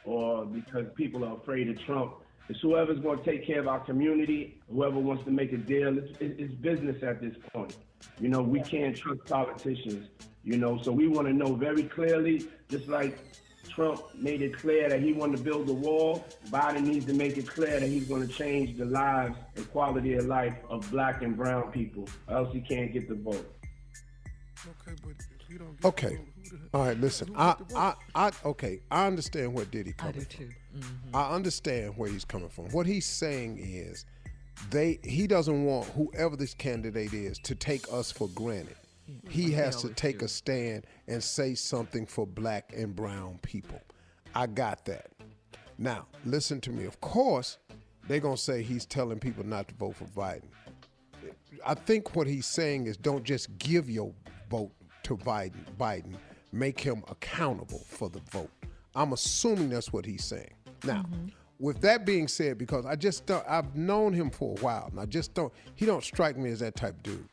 or because people are afraid of Trump. It's whoever's going to take care of our community, whoever wants to make a deal. It's business at this point. You know, we can't trust politicians, you know, so we want to know very clearly, just like Trump made it clear that he wanted to build a wall, Biden needs to make it clear that he's going to change the lives and quality of life of Black and brown people, or else he can't get the vote. Okay, but if you don't get Okay. the vote, who the All right, listen. I understand where Diddy I coming do from. too. Mm-hmm. I understand where he's coming from. What he's saying is he doesn't want whoever this candidate is to take us for granted. He has to take a stand and say something for Black and brown people. I got that. Now, listen to me. Of course, they're going to say he's telling people not to vote for Biden. I think what he's saying is don't just give your vote to Biden. Make him accountable for the vote. I'm assuming that's what he's saying. Now, with that being said, because I've known him for a while, and he don't strike me as that type of dude.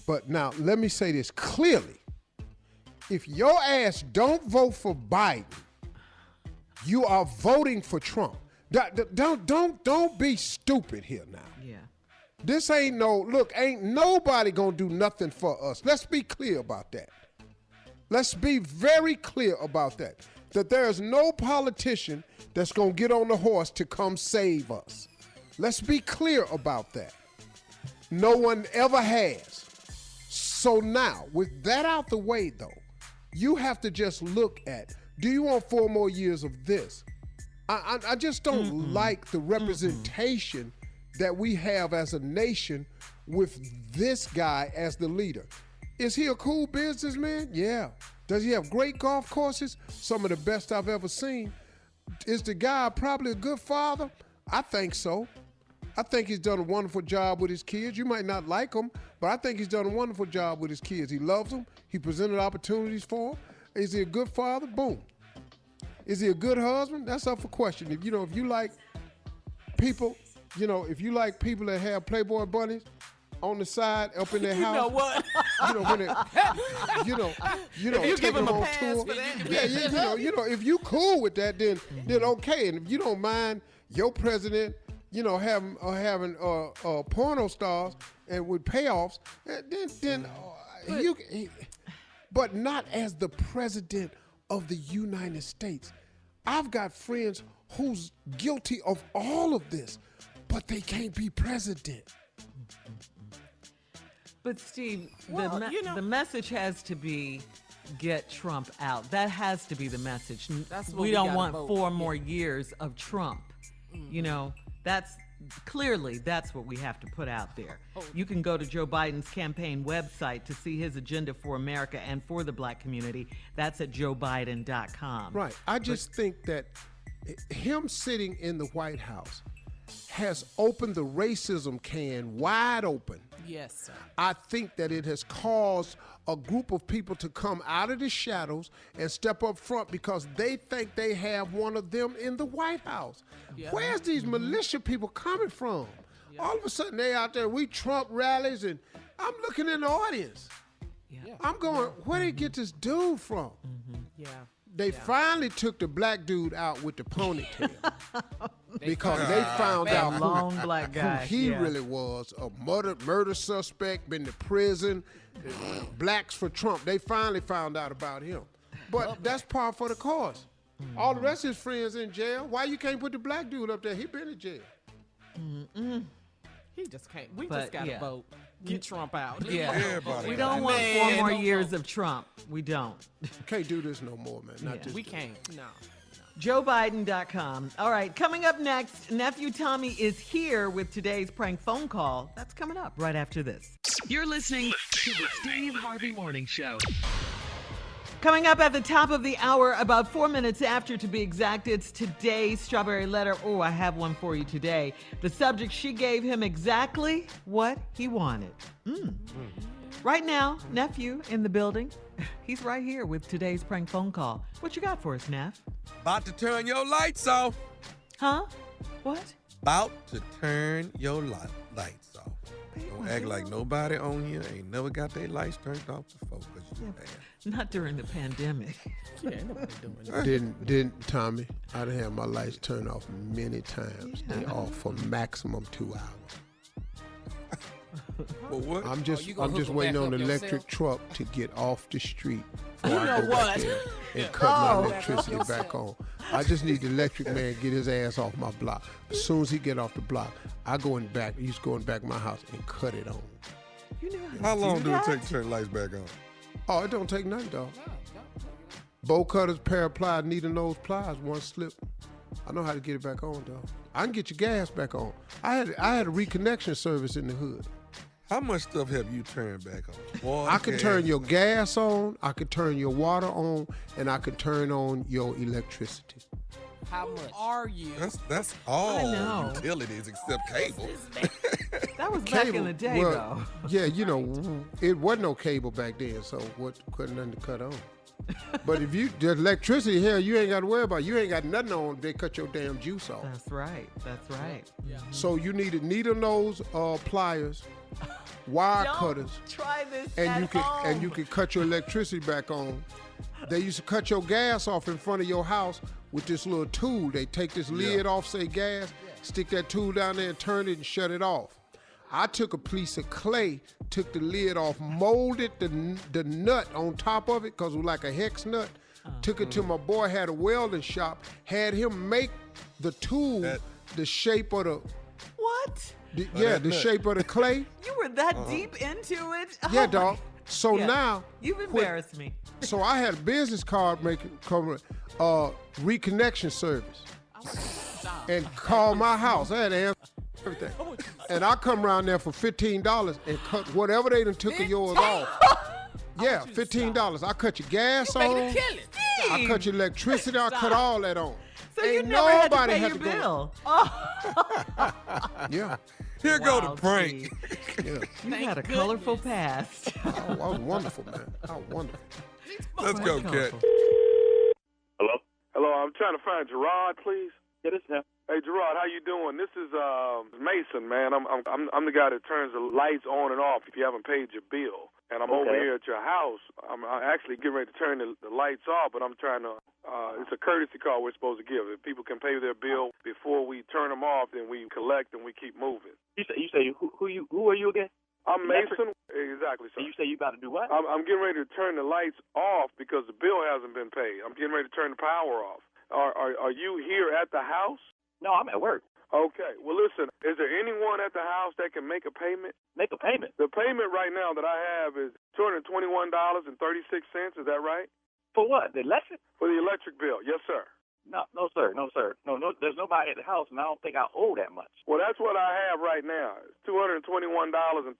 But now, let me say this clearly. If your ass don't vote for Biden, you are voting for Trump. Don't be stupid here now. Yeah. This ain't nobody gonna do nothing for us. Let's be clear about that. Let's be very clear about that. That there is no politician that's gonna get on the horse to come save us. Let's be clear about that. No one ever has. So now, with that out the way though, you have to just look at, do you want 4 more years of this? I just don't like the representation that we have as a nation with this guy as the leader. Is he a cool businessman? Yeah. Does he have great golf courses? Some of the best I've ever seen. Is the guy probably a good father? I think so. I think he's done a wonderful job with his kids. You might not like him, but I think he's done a wonderful job with his kids. He loves them. He presented opportunities for them. Is he a good father? Boom. Is he a good husband? That's up for question. If you like people, if you like people that have Playboy bunnies on the side up in their house. You know what? When If you take give him them a on pass tour. for that. If you cool with that, then okay. And if you don't mind your president, having porno stars and with payoffs, but not as the president of the United States. I've got friends who's guilty of all of this, but they can't be president. But Steve, the message has to be get Trump out. That has to be the message. That's what we don't gotta want vote. 4 more years of Trump. That's what we have to put out there. You can go to Joe Biden's campaign website to see his agenda for America and for the Black community. That's at joebiden.com. Right. I just think that him sitting in the White House has opened the racism can wide open. Yes, sir. I think that it has caused a group of people to come out of the shadows and step up front because they think they have one of them in the White House. Yeah. Where's these militia people coming from? Yeah. All of a sudden they out there, we Trump rallies, and I'm looking in the audience. Yeah. I'm going, where they get this dude from? Yeah. They finally took the black dude out with the ponytail because they found out long black guy. who he really was, a murder suspect, been to prison, blacks for Trump. They finally found out about him. But that's par for the course. All the rest of his friends in jail. Why you can't put the black dude up there? He been in jail. He just can't. We But, just got to yeah. vote. Get Trump out. Yeah. Everybody. We don't want 4 more years of Trump. We don't. Can't do this no more, man. Not Yeah. just We can't. No. JoeBiden.com. All right, coming up next, Nephew Tommy is here with today's prank phone call. That's coming up right after this. You're listening to the Steve Harvey Morning Show. Coming up at the top of the hour, about 4 minutes after to be exact, it's today's Strawberry Letter. Oh, I have one for you today. The subject, she gave him exactly what he wanted. Right now, Nephew in the building. He's right here with today's prank phone call. What you got for us, Neff? About to turn your lights off. Huh? What? About to turn your lights off. Don't act like nobody on here ain't never got their lights turned off before, because you bad. Not during the pandemic. Yeah, ain't nobody doing that. Didn't Tommy? I done had my lights turned off many times. They off for maximum 2 hours. Well, what? I'm just you gonna hook them waiting back on up the electric yourself? truck to get off the street before You I know go back what? there and cut my electricity back on. I just need the electric man to get his ass off my block. As soon as he get off the block, I go in back. He's going back my house and cut it on. You know How long do do it that? take to turn the lights back on? Oh, it don't take nothing, dog. Bow cutters, pair of pliers, needle nose pliers, one slip. I know how to get it back on, dog. I can get your gas back on. I had a reconnection service in the hood. How much stuff have you turned back on? Water, I could gas? turn your gas on, I could turn your water on, and I could turn on your electricity. How much are you? That's all know. utilities except cable. That was back in the day, well, yeah, you know, it wasn't no cable back then, so what couldn't nothing to cut on. But if you the electricity, hell, you ain't got to worry about it. You ain't got nothing on. They cut your damn juice off. That's right. That's right. Yeah. So you needed needle nose pliers, wire Don't cutters, try this and at you could home. cut your electricity back on. They used to cut your gas off in front of your house with this little tool. They take this lid off, say gas, stick that tool down there and turn it and shut it off. I took a piece of clay, took the lid off, molded the nut on top of it, because it was like a hex nut. Took it to my boy, had a welding shop, had him make the tool the shape of the... What? the shape of the clay. You were that deep into it? Yeah, Oh, dog. So Yeah. now... You've embarrassed me. So I had a business card making reconnection service. And call my house. I had to answer everything. And I come around there for $15 and cut whatever they done took of yours off. Yeah, $15. I cut your gas on. I cut your electricity. I cut all that on. So Ain't you never had to nobody pay had your to go- bill. Yeah. Here go the Wow, prank. Steve. Yeah. You had a colorful past. Oh, I was wonderful, man. I was wonderful. Let's go, Cat. Hello? Hello, I'm trying to find Gerard, please. Yeah, this is him. Hey, Gerard, how you doing? This is Mason, man. I'm the guy that turns the lights on and off if you haven't paid your bill. And I'm over here at your house. I'm actually getting ready to turn the lights off, but I'm trying to, it's a courtesy call we're supposed to give. If people can pay their bill before we turn them off, then we collect and we keep moving. You say who are you again? I'm Mason. Exactly, sir. And you say you about to do what? I'm getting ready to turn the lights off because the bill hasn't been paid. I'm getting ready to turn the power off. Are you here at the house? No, I'm at work. Okay. Well, listen, is there anyone at the house that can make a payment? Make a payment? The payment right now that I have is $221.36. Is that right? For what? The electric? For the electric bill. Yes, sir. No, sir. No, there's nobody at the house, and I don't think I owe that much. Well, that's what I have right now. It's $221.36.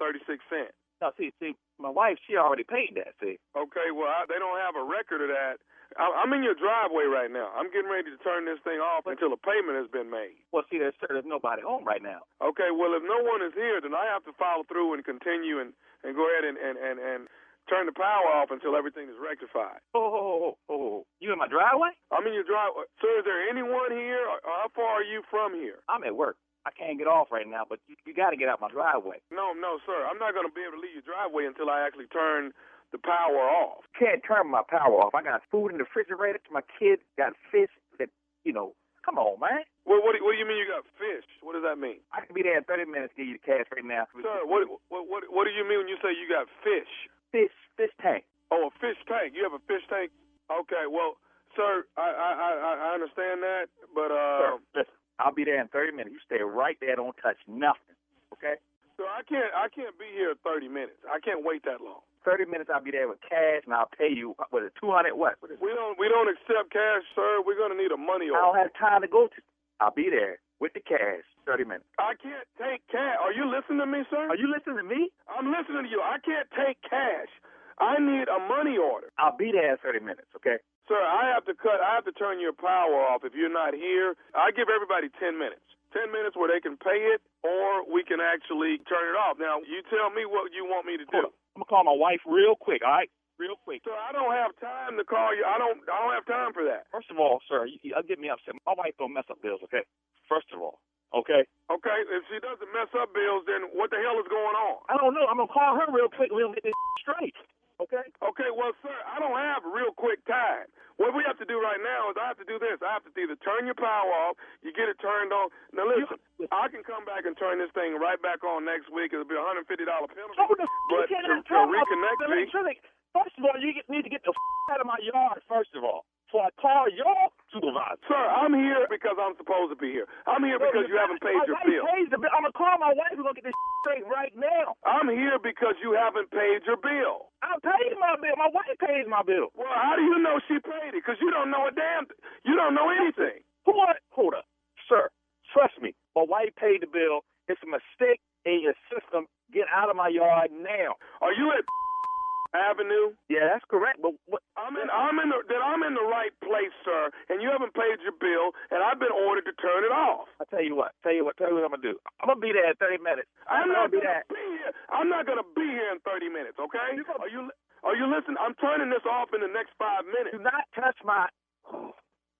No, see, my wife, she already paid that, see. Okay, well, they don't have a record of that. I'm in your driveway right now. I'm getting ready to turn this thing off until a payment has been made. Well, see, there's nobody home right now. Okay, well, if no one is here, then I have to follow through and continue and go ahead and turn the power off until everything is rectified. Oh, you in my driveway? I'm in your driveway. Sir, is there anyone here? Or how far are you from here? I'm at work. I can't get off right now, but you got to get out my driveway. No, sir. I'm not going to be able to leave your driveway until I actually turn the power off. Can't turn my power off. I got food in the refrigerator. My kids got fish that, come on, man. Well, what do you mean you got fish? What does that mean? I can be there in 30 minutes to give you the cash right now. Sir, what do you mean when you say you got fish? Fish tank. Oh, a fish tank. You have a fish tank? Okay, well, sir, I understand that, but Sir, listen, I'll be there in 30 minutes. You stay right there. Don't touch nothing, okay? So I can't be here 30 minutes. I can't wait that long. 30 minutes, I'll be there with cash, and I'll pay you, what is it, 200 what? What is it? We don't accept cash, sir. We're going to need a money order. I don't have time to go to. I'll be there with the cash, 30 minutes. I can't take cash. Are you listening to me, sir? Are you listening to me? I'm listening to you. I can't take cash. I need a money order. I'll be there in 30 minutes, okay? Sir, I have to turn your power off if you're not here. I give everybody 10 minutes. 10 minutes where they can pay it, or we can actually turn it off. Now, you tell me what you want me to do. I'm going to call my wife real quick, all right? Real quick. Sir, I don't have time to call you. I don't have time for that. First of all, sir, you'll get me upset. My wife don't mess up bills, okay? First of all, okay? Okay, if she doesn't mess up bills, then what the hell is going on? I don't know. I'm going to call her real quick and we'll get this straight, okay? Okay, well, sir, I don't have real quick time. What we have to do right now is I have to do this. I have to either turn your power off, you get it turned on. Now, listen, I can come back and turn this thing right back on next week. It'll be a $150 penalty. But to reconnect me... First of all, you need to get the out of my yard, first of all. So I call your supervisor. Sir, I'm here because I'm supposed to be here. I'm here because you haven't paid your bill. I'm going to call my wife. We're going to get this straight right now. I'm here because you haven't paid your bill. I paid my bill. My wife pays my bill. Well, how do you know she paid it? Because you don't know a damn thing. You don't know anything. Hold up. Sir, trust me. My wife paid the bill. It's a mistake in your system. Get out of my yard now. Are you at Avenue? Yeah, that's correct. But what? I'm in the right place, sir, and you haven't paid your bill, and I've been ordered to turn it off. I tell you what I'm gonna do. I'm gonna be there in 30 minutes. I'm not gonna be here. I'm not gonna be here in 30 minutes. Okay? Are you listening? I'm turning this off in the next 5 minutes. Do not touch my.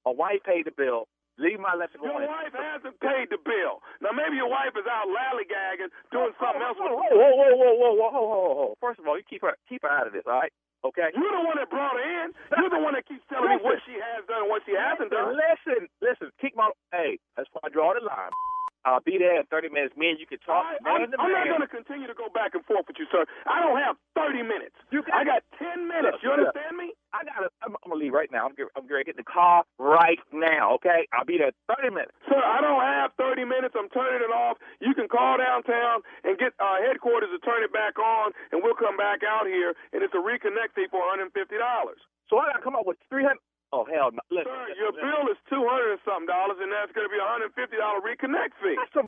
My wife paid the bill. Leave my lesson. Your wife hasn't paid the bill. Now, maybe your wife is out lallygagging, doing something else. Whoa. First of all, you keep her out of this, all right? Okay? You're the one that brought her in. You're the one that keeps telling me what she has done and what she hasn't done. Listen. Hey, that's why I draw the line. I'll be there in 30 minutes. Me and you can talk. I'm not going to continue to go back and forth with you, sir. I don't have 30 minutes. I got 10 minutes. You understand me? I'm going to leave right now. I'm going to get in the car right now, okay? I'll be there in 30 minutes. Sir, I don't have 30 minutes. I'm turning it off. You can call downtown and get headquarters to turn it back on, and we'll come back out here, and it's a reconnect fee for $150. So I got to come up with $300. Oh, hell no. Listen, sir, your bill is $200 and something, and that's going to be a $150 reconnect fee. That's some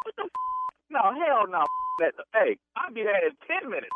what the No, hell no. Hey, I'll be there in 10 minutes.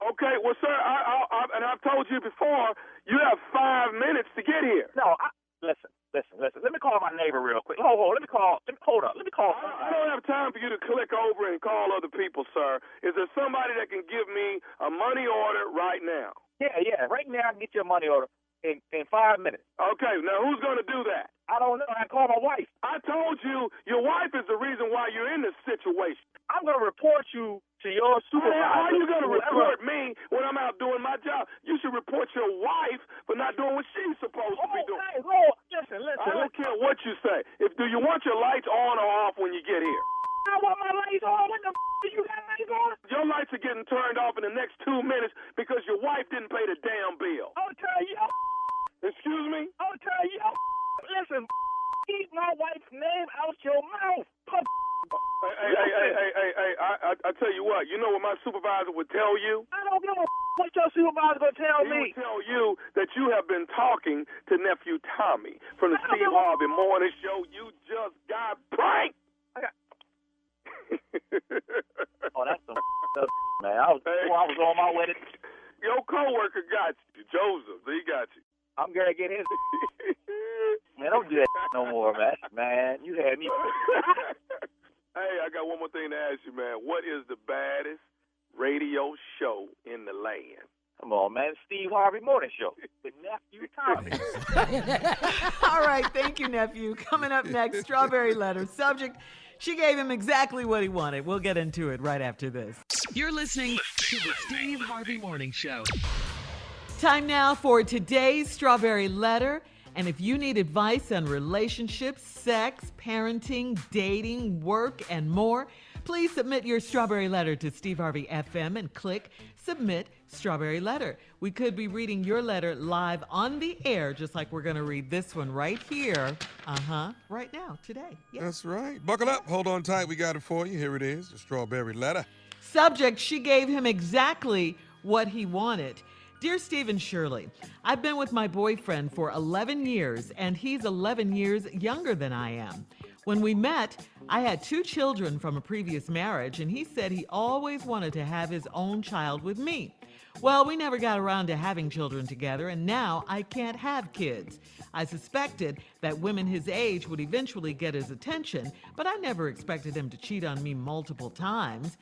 Okay, well, sir, and I've told you before, you have 5 minutes to get here. No, listen. Let me call my neighbor real quick. Hold up. Let me call. I don't have time for you to click over and call other people, sir. Is there somebody that can give me a money order right now? Yeah. Right now, I can get you a money order. In 5 minutes. Okay, now who's going to do that? I don't know. I call my wife. I told you your wife is the reason why you're in this situation. I'm going to report you to your supervisor. How are you going to report me when I'm out doing my job? You should report your wife for not doing what she's supposed to be doing. Hey, listen. I don't care what you say. Do you want your lights on or off when you get here? I want my lights on. What the do you got lights on? Your lights are getting turned off in the next 2 minutes because your wife didn't pay the damn bill. I'll tell you. Excuse me? I'll tell you. Listen, keep my wife's name out your mouth. Hey, I tell you what, you know what my supervisor would tell you? I don't know what your supervisor going to tell me. He would tell you that you have been talking to Nephew Tommy from the Steve Harvey Morning Show. You just got pranked. Oh, that's some stuff, man. I was on my way to... Your coworker got you, Joseph. He got you. I'm going to get his... Man, don't do that no more, man. Man, you had me... Hey, I got one more thing to ask you, man. What is the baddest radio show in the land? Come on, man. Steve Harvey Morning Show with Nephew Tommy. All right. Thank you, Nephew. Coming up next, Strawberry Letter. Subject, she gave him exactly what he wanted. We'll get into it right after this. You're listening to the Steve Harvey Morning Show. Time now for today's Strawberry Letter. And if you need advice on relationships, sex, parenting, dating, work, and more, Please submit your strawberry letter to Steve Harvey FM and click Submit Strawberry Letter. We could be reading your letter live on the air, just like we're going to read this one right here. Right now, today. Yeah. That's right. Buckle up. Hold on tight. We got it for you. Here it is, the strawberry letter. Subject, she gave him exactly what he wanted. Dear Steve and Shirley, I've been with my boyfriend for 11 years, and he's 11 years younger than I am. When we met, I had 2 children from a previous marriage, and he said he always wanted to have his own child with me. Well, we never got around to having children together, and now I can't have kids. I suspected that women his age would eventually get his attention, but I never expected him to cheat on me multiple times.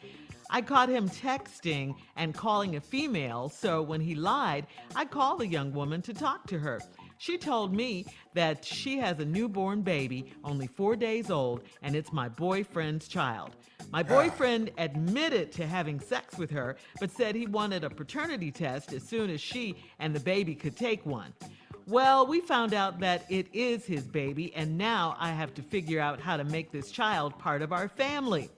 I caught him texting and calling a female, so when he lied, I called the young woman to talk to her. She told me that she has a newborn baby, only 4 days old, and it's my boyfriend's child. My boyfriend admitted to having sex with her, but said he wanted a paternity test as soon as she and the baby could take one. Well, we found out that it is his baby, and now I have to figure out how to make this child part of our family.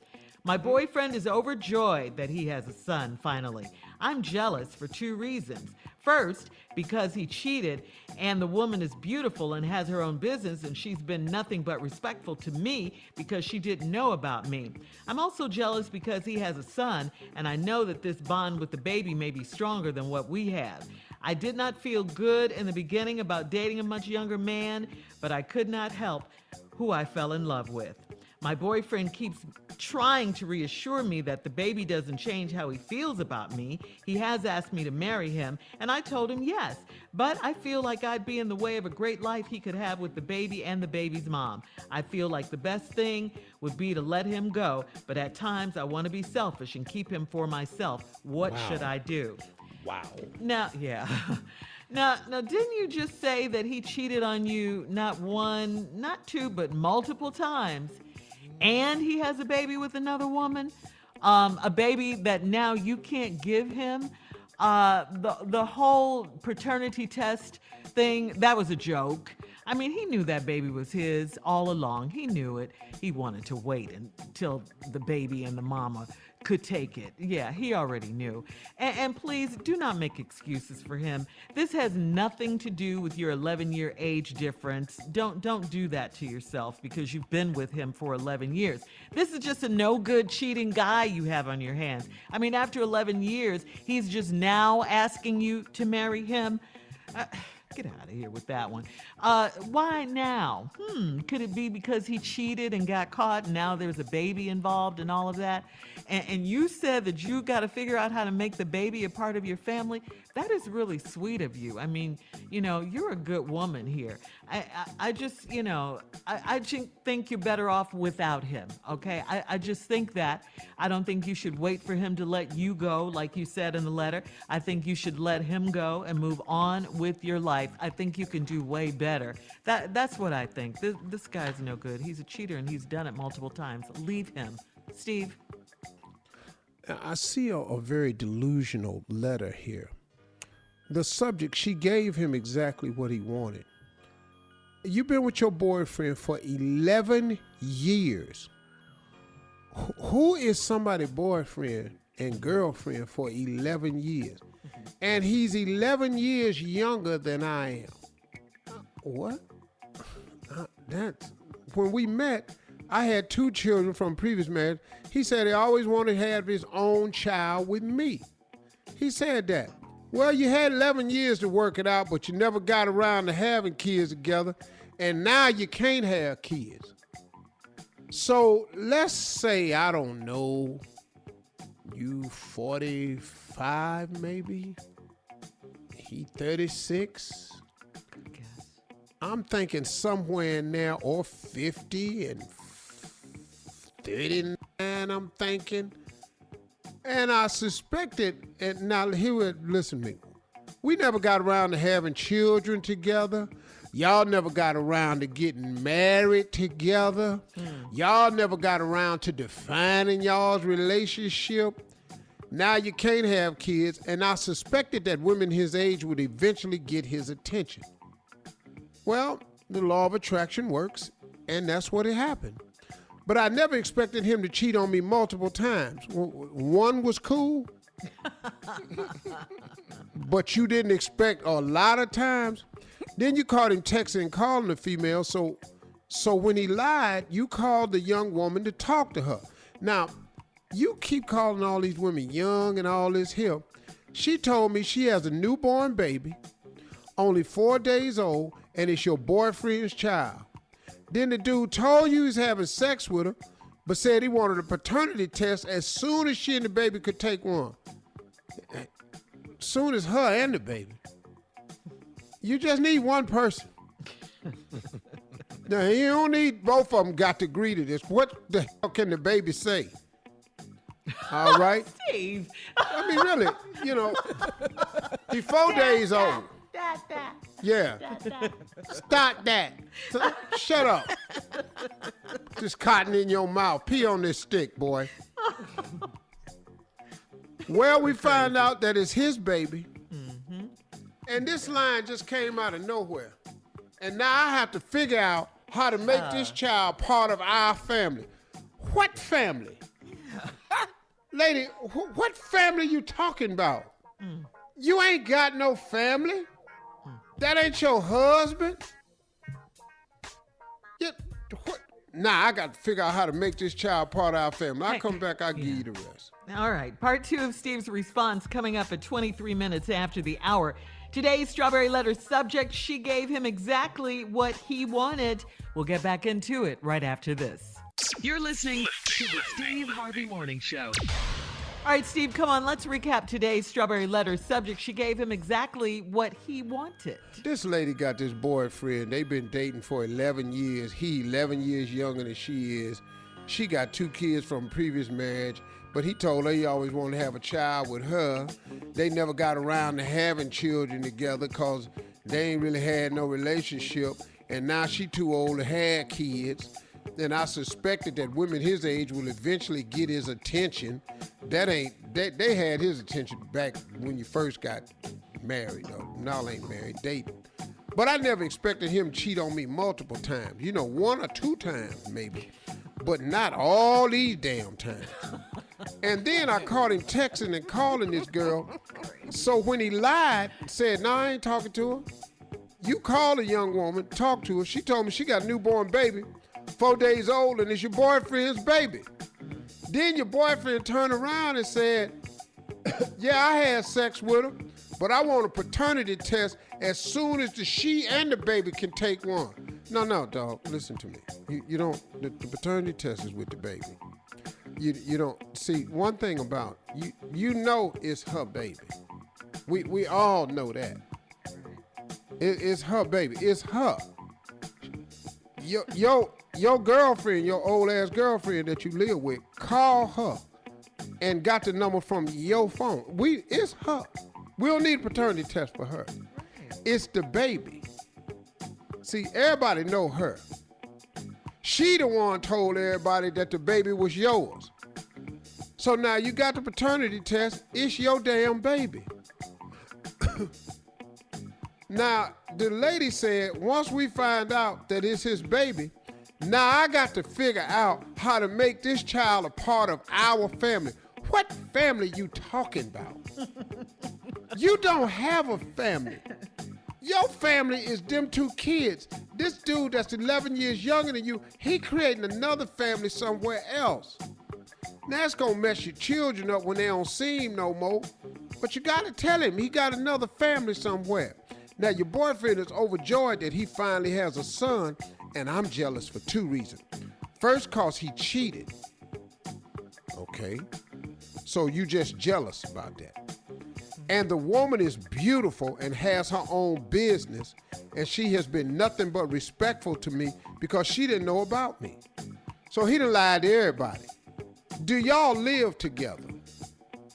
My boyfriend is overjoyed that he has a son, finally. I'm jealous for 2 reasons. First, because he cheated, and the woman is beautiful and has her own business, and she's been nothing but respectful to me because she didn't know about me. I'm also jealous because he has a son, and I know that this bond with the baby may be stronger than what we have. I did not feel good in the beginning about dating a much younger man, but I could not help who I fell in love with. My boyfriend keeps trying to reassure me that the baby doesn't change how he feels about me. He has asked me to marry him, and I told him yes. But I feel like I'd be in the way of a great life he could have with the baby and the baby's mom. I feel like the best thing would be to let him go, but at times I want to be selfish and keep him for myself. What should I do? Wow. Now, yeah. Now, didn't you just say that he cheated on you not 1, not 2, but multiple times? And he has a baby with another woman, a baby that now you can't give him. The whole paternity test thing, that was a joke. I mean, he knew that baby was his all along. He knew it. He wanted to wait until the baby and the mama could take it. Yeah, he already knew. And please do not make excuses for him. This has nothing to do with your 11-year age difference. Don't do that to yourself because you've been with him for 11 years. This is just a no-good cheating guy you have on your hands. I mean, after 11 years, he's just now asking you to marry him. Get out of here with that one. Why now? Could it be because he cheated and got caught and now there's a baby involved and all of that? And you said that you got to figure out how to make the baby a part of your family? That is really sweet of you. I mean, you're a good woman here. I just, I just think you're better off without him, okay? I just think that. I don't think you should wait for him to let you go, like you said in the letter. I think you should let him go and move on with your life. I think you can do way better. That's what I think. This guy's no good. He's a cheater and he's done it multiple times. Leave him. Steve? I see a very delusional letter here. The subject, she gave him exactly what he wanted. You've been with your boyfriend for 11 years. Who is somebody's boyfriend and girlfriend for 11 years? And he's 11 years younger than I am. What? When we met, I had 2 children from previous marriage. He said he always wanted to have his own child with me. He said that. Well, you had 11 years to work it out, but you never got around to having kids together, and now you can't have kids. So let's say, I don't know, you 45 maybe? He 36? I'm thinking somewhere in there, or 50 and 39, I'm thinking. And I suspected, and now listen to me. We never got around to having children together. Y'all never got around to getting married together. Y'all never got around to defining y'all's relationship. Now you can't have kids, and I suspected that women his age would eventually get his attention. Well, the law of attraction works, and that's what happened. But I never expected him to cheat on me multiple times. One was cool, but you didn't expect a lot of times. Then you caught him texting and calling the female. So when he lied, you called the young woman to talk to her. Now, you keep calling all these women young and all this here. She told me she has a newborn baby, only 4 days old, and it's your boyfriend's child. Then the dude told you he's having sex with her, but said he wanted a paternity test as soon as she and the baby could take one. Soon as her and the baby. You just need one person. Now, you don't need both of them got to agree to this. What the hell can the baby say? All right? Steve. I mean, really, you know, he's 4 days old. Yeah. Stop that. So, shut up. Just cotton in your mouth. Pee on this stick, boy. Well, we find out that it's his baby. Mm-hmm. And this line just came out of nowhere. And now I have to figure out how to make this child part of our family. What family? Lady, what family you talking about? You ain't got no family? That ain't your husband? Nah, I got to figure out how to make this child part of our family. I'll come back, I'll give you the rest. All right, part 2 of Steve's response coming up at 23 minutes after the hour. Today's Strawberry Letter subject, she gave him exactly what he wanted. We'll get back into it right after this. You're listening to the Steve Harvey Morning Show. All right, Steve, come on. Let's recap today's Strawberry Letter subject. She gave him exactly what he wanted. This lady got this boyfriend. They've been dating for 11 years. He 11 years younger than she is. She got 2 kids from a previous marriage, but he told her he always wanted to have a child with her. They never got around to having children together because they ain't really had no relationship, and now she too old to have kids. And I suspected that women his age will eventually get his attention. They had his attention back when you first got married, though. Y'all ain't married, dating. But I never expected him to cheat on me multiple times. 1 or 2 times, maybe. But not all these damn times. And then I caught him texting and calling this girl. So when he lied, said, no, I ain't talking to her. You call a young woman, talk to her. She told me she got a newborn baby, 4 days old, and it's your boyfriend's baby. Then your boyfriend turned around and said, yeah, I had sex with her, but I want a paternity test as soon as she and the baby can take one. No, dog, listen to me. You don't, the paternity test is with the baby. You don't, see, one thing about, you know it's her baby. We all know that. It's her baby. It's her. Your girlfriend, your old ass girlfriend that you live with, call her and got the number from your phone. It's her. We don't need a paternity test for her. It's the baby. See, everybody know her. She the one told everybody that the baby was yours. So now you got the paternity test. It's your damn baby. Now, the lady said, once we find out that it's his baby, now I got to figure out how to make this child a part of our family. What family you talking about? You don't have a family. Your family is them 2 kids. This dude that's 11 years younger than you, he creating another family somewhere else. Now it's gonna mess your children up when they don't see him no more. But you gotta tell him he got another family somewhere. Now your boyfriend is overjoyed that he finally has a son, and I'm jealous for 2 reasons. First, cause he cheated. Okay, so you just jealous about that. And the woman is beautiful and has her own business, and she has been nothing but respectful to me because she didn't know about me. So he done lied to everybody. Do y'all live together?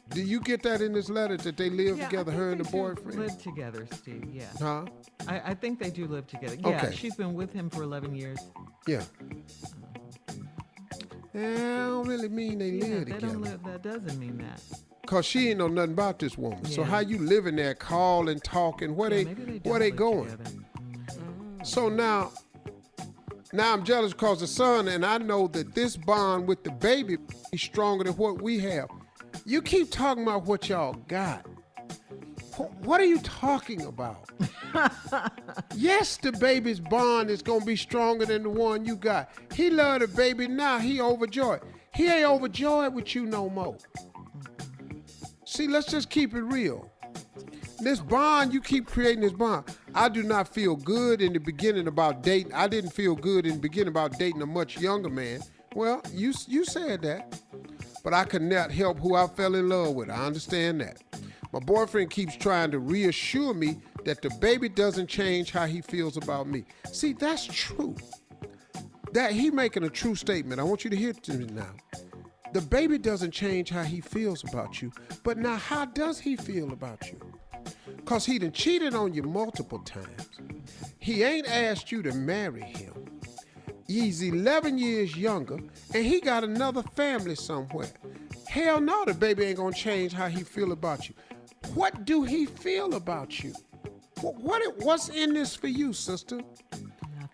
Do you get that in this letter that they live together, her and the boyfriend? Live together, Steve, yeah. Huh? I think they do live together. Yeah, Okay. She's been with him for 11 years. Yeah. That don't really mean they live they together. don't live, that doesn't mean that. Because she ain't know nothing about this woman. So Yeah. how you living there, calling, talking, where Maybe they going? don't live together. So now, Now I'm jealous because the son, and I know that this bond with the baby is stronger than what we have. You keep talking about what y'all got. What are you talking about? Yes, the baby's bond is going to be stronger than the one you got. He love the baby now. He overjoyed. He ain't overjoyed with you no more. See, let's just keep it real. This bond, you keep creating this bond. I do not feel good in the beginning about dating. I didn't feel good in the beginning about dating a much younger man. Well, you said that. But I could not help who I fell in love with. I understand that. My boyfriend keeps trying to reassure me that the baby doesn't change how he feels about me. See, that's true. That he making a true statement. I want you to hear it to me now. The baby doesn't change how he feels about you, but now how does he feel about you? Because he done cheated on you multiple times. He ain't asked you to marry him. He's 11 years younger, and he got another family somewhere. Hell no, the baby ain't gonna change how he feel about you. What do he feel about you? What's in this for you, sister?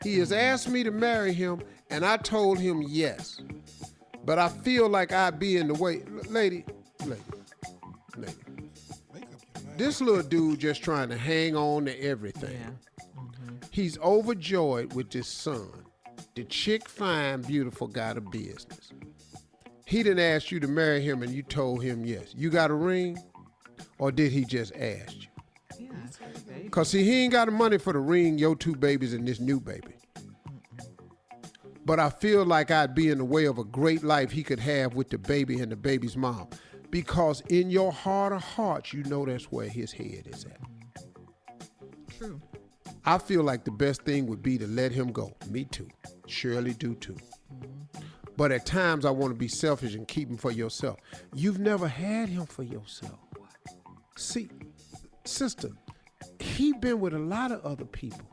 He has asked me to marry him, and I told him yes. But I feel like I'd be in the way. Lady. This little dude just trying to hang on to everything. Yeah. Mm-hmm. He's overjoyed with this son. The chick, fine, beautiful, got a business. He didn't ask you to marry him and you told him yes. You got a ring? Or did he just ask you? Yeah, because see, he ain't got the money for the ring, your two babies, and this new baby. But I feel like I'd be in the way of a great life he could have with the baby and the baby's mom. Because in your heart of hearts, you know that's where his head is at. True. I feel like the best thing would be to let him go. Me too. Surely do too. But at times I want to be selfish and keep him for yourself. You've never had him for yourself. See, sister, he been with a lot of other people.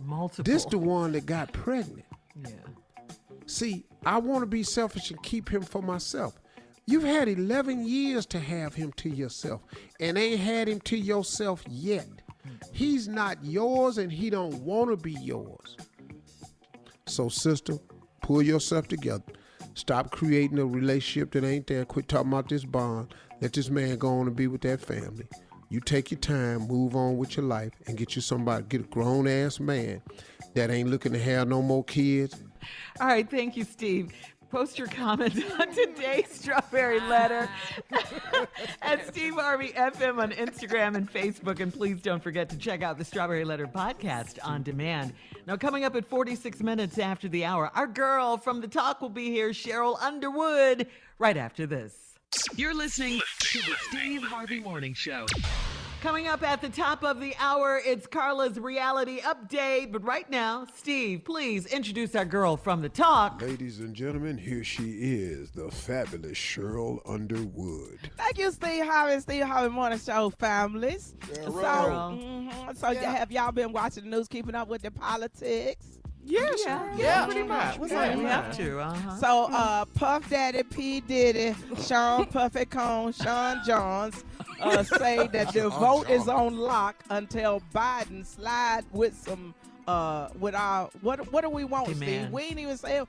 Multiple. This the one that got pregnant. Yeah. See, I want to be selfish and keep him for myself. You've had 11 years to have him to yourself and ain't had him to yourself yet. He's not yours and he don't want to be yours. So, sister, pull yourself together. Stop creating a relationship that ain't there. Quit talking about this bond. Let this man go on and be with that family. You take your time, move on with your life, and get you somebody, get a grown-ass man that ain't looking to have no more kids. All right, thank you, Steve. Post your comment on today's Strawberry Letter at Steve Harvey FM on Instagram and Facebook. And please don't forget to check out the Strawberry Letter podcast on demand. Now, coming up at 46 minutes after the hour, our girl from The Talk will be here, Sheryl Underwood, right after this. You're listening to the Steve Harvey Morning Show. Coming up at the top of the hour, it's Carla's reality update. But right now, Steve, please introduce our girl from The Talk. Ladies and gentlemen, here she is, the fabulous Sheryl Underwood. Thank you, Steve Harvey Morning Show families. Have y'all been watching the news, keeping up with the politics? Yeah, pretty much. We have to. So, Puff Daddy, P. Diddy, Sean Puffy Cone, Sean Johns say that the vote is on lock until Biden slide with some with our what do we want, Demand. Steve? We ain't even say. I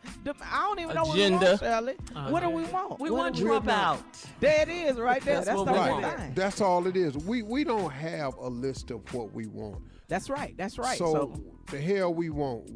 don't even know Agenda. what we want, Shirley. What do we want? We want Trump out. There it is, right there. That's what the we only want. thing. That's all it is. We don't have a list of what we want. That's right. So the hell we want.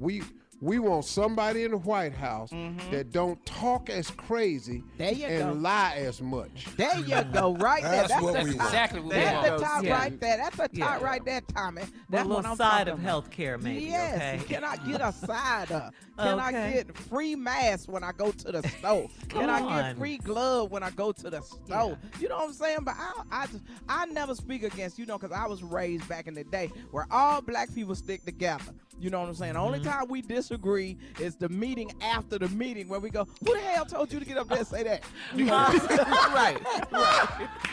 We want somebody in the White House that don't talk as crazy and lie as much. There you go, right there. That's what the we top. want. Exactly what we That's want. the top Yeah. right there. That's the top Yeah. right there, Tommy. A That's little what I'm side talking of about. health care, maybe. Yes. Okay. Can I get a side up? Can I Okay. get free mask when I go to the store? Can I get free glove when I go to the store? You know what I'm saying? But I never speak against, because I was raised back in the day where all black people stick together. You know what I'm saying? The only time we disagree is the meeting after the meeting where we go, who the hell told you to get up there and say that? right.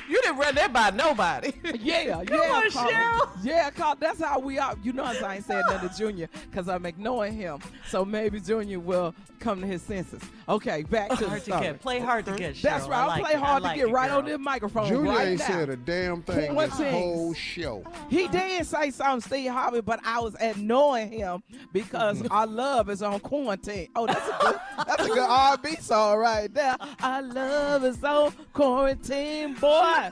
You didn't run that by nobody. Yeah. Come on, Carla. Sheryl. Yeah, Carla, that's how we are. You know, I ain't saying nothing to Junior because I'm ignoring him. So maybe Junior will come to his senses. Okay, back to the Hard to story. get. Play hard to get, Sheryl. That's right. I'll play hard to get right on this microphone Junior right ain't now. said a damn thing What this things? whole show. He did say something, Steve Harvey, but I was ignoring him because I love love is on quarantine. Oh, that's a good R&B song right there. Our love is on quarantine, boy.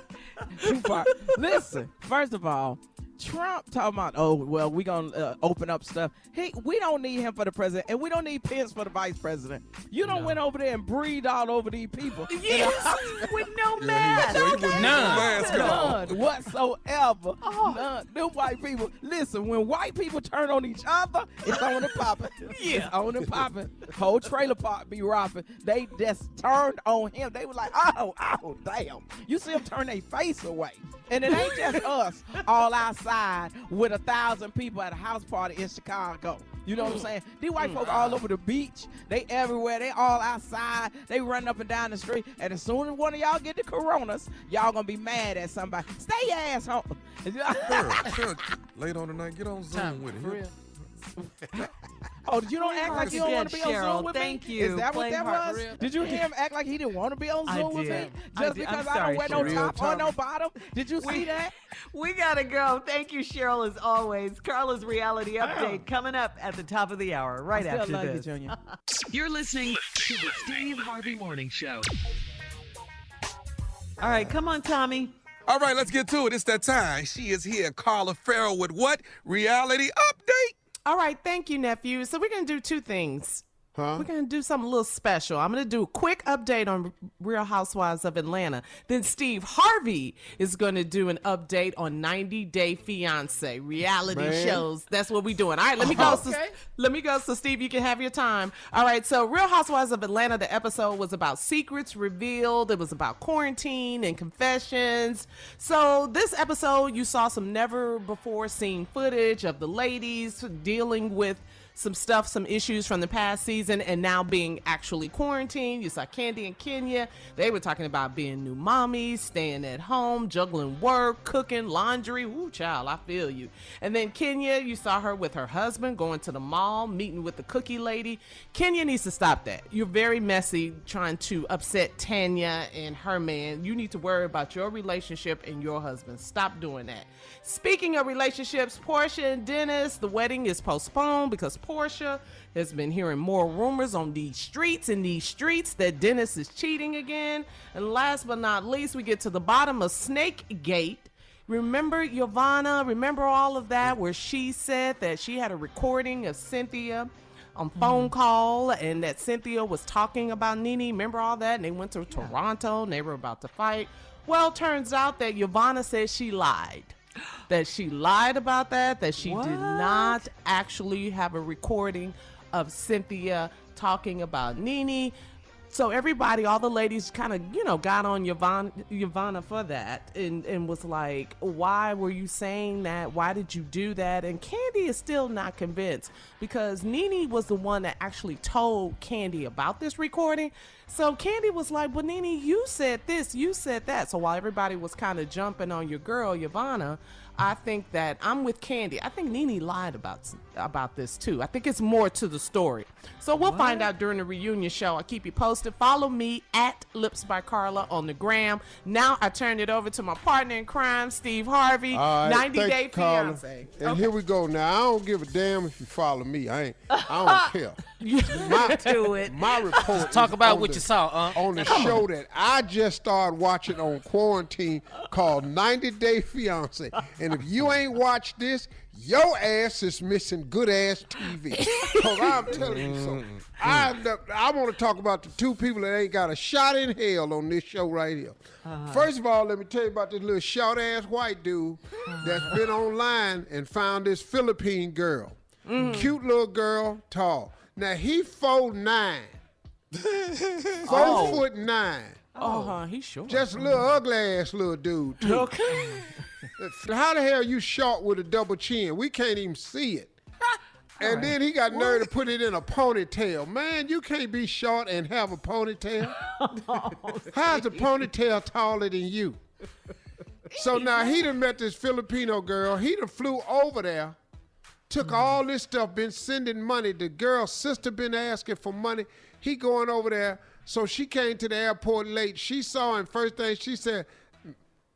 Tupac. Listen, first of all, Trump talking about, oh, well, we going to open up stuff. We don't need him for the president, and we don't need Pence for the vice president. You don't went over there and breathed all over these people. Yes, with no mask. None whatsoever. None. Them white people, listen, when white people turn on each other, it's on and popping. Yeah. It's on and popping. Whole trailer park be robbing. They just turned on him. They were like, oh, damn. You see them turn their face away. And it ain't just us all outside with 1,000 people at a house party in Chicago. You know what I'm saying? These white folks all over the beach. They everywhere. They all outside. They running up and down the street. And as soon as one of y'all get the coronas, y'all gonna be mad at somebody. Stay your ass home. Sure. Late on tonight, get on Zoom with it. Oh, you don't act like you don't want to be on Zoom with me? Thank you. Is that what that was? Did you hear him act like he didn't want to be on Zoom with me? Just because I don't wear no top or no bottom? Did you see that? We got to go. Thank you, Cheryl, as always. Carla's reality update coming up at the top of the hour, right after this. You, Junior. You're listening to the Steve Harvey Morning Show. All right, come on, Tommy. All right, let's get to it. It's that time. She is here, Carla Farrell, with what? Reality update. All right, thank you, nephew. So we're going to do two things. We're going to do something a little special. I'm going to do a quick update on Real Housewives of Atlanta. Then Steve Harvey is going to do an update on 90 Day Fiance reality shows. That's what we're doing. All right, let me go. Let me go so Steve, you can have your time. All right, so Real Housewives of Atlanta, the episode was about secrets revealed. It was about quarantine and confessions. So this episode, you saw some never before seen footage of the ladies dealing with some stuff, some issues from the past season, and now being actually quarantined. You saw Candy and Kenya. They were talking about being new mommies, staying at home, juggling work, cooking, laundry. Ooh, child, I feel you. And then Kenya, you saw her with her husband going to the mall, meeting with the cookie lady. Kenya needs to stop that. You're very messy trying to upset Tanya and her man. You need to worry about your relationship and your husband. Stop doing that. Speaking of relationships, Portia and Dennis, the wedding is postponed because Portia has been hearing more rumors on these streets that Dennis is cheating again. And last but not least, we get to the bottom of Snakegate. Remember Yvonne? Remember all of that where she said that she had a recording of Cynthia on phone call and that Cynthia was talking about Nene. Remember all that? And they went to Toronto and they were about to fight. Well, turns out that Yvonne said she lied. That she lied about that she did not actually have a recording of Cynthia talking about Nene. So everybody, all the ladies kind of, got on Yvonne for that and was like, why were you saying that? Why did you do that? And Candy is still not convinced because Nene was the one that actually told Candy about this recording. So Candy was like, well, Nene, you said this, you said that. So while everybody was kind of jumping on your girl, Yvonne, I think that I'm with Candy. I think Nene lied about this too. I think it's more to the story. So we'll find out during the reunion show. I'll keep you posted. Follow me at Lips by Carla on the gram. Now I turn it over to my partner in crime, Steve Harvey, 90 Day Fiance. And here we go. Now I don't give a damn if you follow me. I don't care. My report. Just talk about what you saw on the show that I just started watching on quarantine called 90 Day Fiance. And if you ain't watched this, your ass is missing good ass TV. Because I'm telling you so. I want to talk about the two people that ain't got a shot in hell on this show right here. First of all, let me tell you about this little short ass white dude that's been online and found this Philippine girl. Cute little girl, tall. Now he 4'9". 4'9". He's short. Just a little ugly ass little dude too. Okay. How the hell are you short with a double chin? We can't even see it. And then he got nerve to put it in a ponytail. Man, you can't be short and have a ponytail. How's a ponytail taller than you? So now he done met this Filipino girl. He done flew over there, took all this stuff, been sending money. The girl's sister been asking for money. He going over there. So she came to the airport late. She saw him. First thing she said,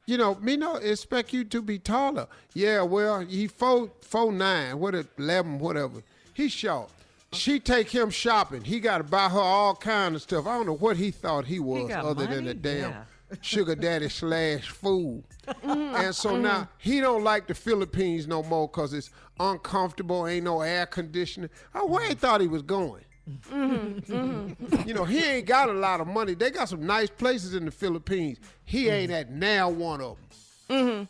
me no expect you to be taller. Yeah, well, he 4'9", 11, whatever. He's short. She take him shopping. He got to buy her all kind of stuff. I don't know what he thought he was got other than money? a damn Yeah. sugar daddy / fool. And so now he don't like the Philippines no more because it's uncomfortable, ain't no air conditioning. Where he thought he was going? You know, he ain't got a lot of money. They got some nice places in the Philippines. He ain't at now one of them.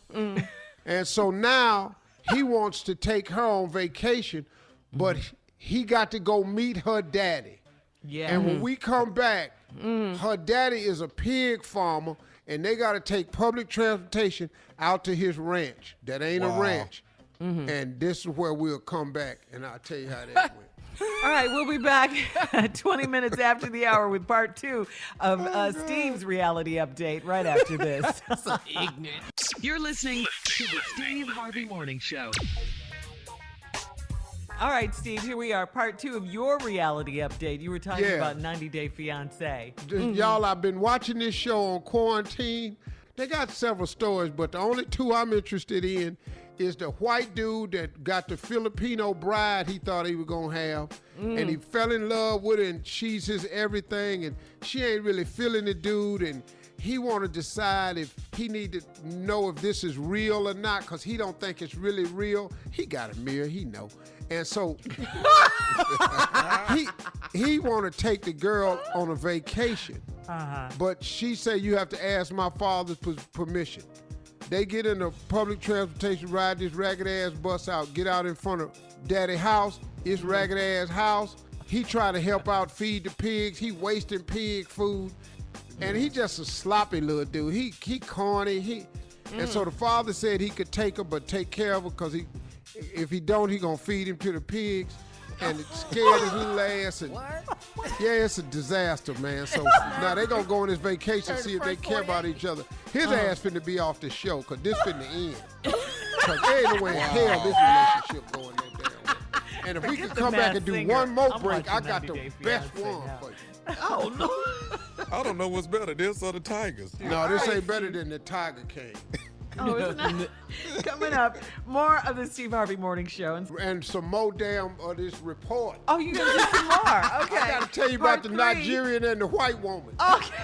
And so now he wants to take her on vacation, but he got to go meet her daddy. Yeah. And when we come back, her daddy is a pig farmer, and they got to take public transportation out to his ranch. That ain't a ranch. And this is where we'll come back, and I'll tell you how that went. All right, we'll be back 20 minutes after the hour with part 2 of Steve's reality update right after this. So ignorant. You're listening to the Steve Harvey Morning Show. All right, Steve, here we are, part 2 of your reality update. You were talking Yeah. about 90 Day Fiancé. Y'all, I've been watching this show on quarantine. They got several stories, but the only 2 I'm interested in is the white dude that got the Filipino bride he thought he was going to have, and he fell in love with her, and she's his everything, and she ain't really feeling the dude, and he want to decide if he need to know if this is real or not, because he don't think it's really real. He got a mirror, he know. And so he want to take the girl on a vacation, but she said you have to ask my father's permission. They get in the public transportation, ride this ragged-ass bus out, get out in front of daddy's house, his ragged-ass house. He try to help out feed the pigs. He wasting pig food. And he just a sloppy little dude. He corny. And so the father said he could take her, but take care of her, because if he don't, he gonna feed him to the pigs. And it scared his little ass. And yeah, it's a disaster, man. So now they gonna go on this vacation, see if they care about each other. His ass finna be off the show, because this finna end. Because there ain't no way in hell this relationship going no damn way. And if we could come back and do one more break, I got the best one for you. Oh, no. I don't know what's better, this or the Tigers. No, this ain't better than the Tiger King. Oh, isn't it? Coming up, more of the Steve Harvey Morning Show. And some more damn of this report. Oh, you gonna do some more? Okay. I gotta tell you about the Nigerian and the white woman. Okay,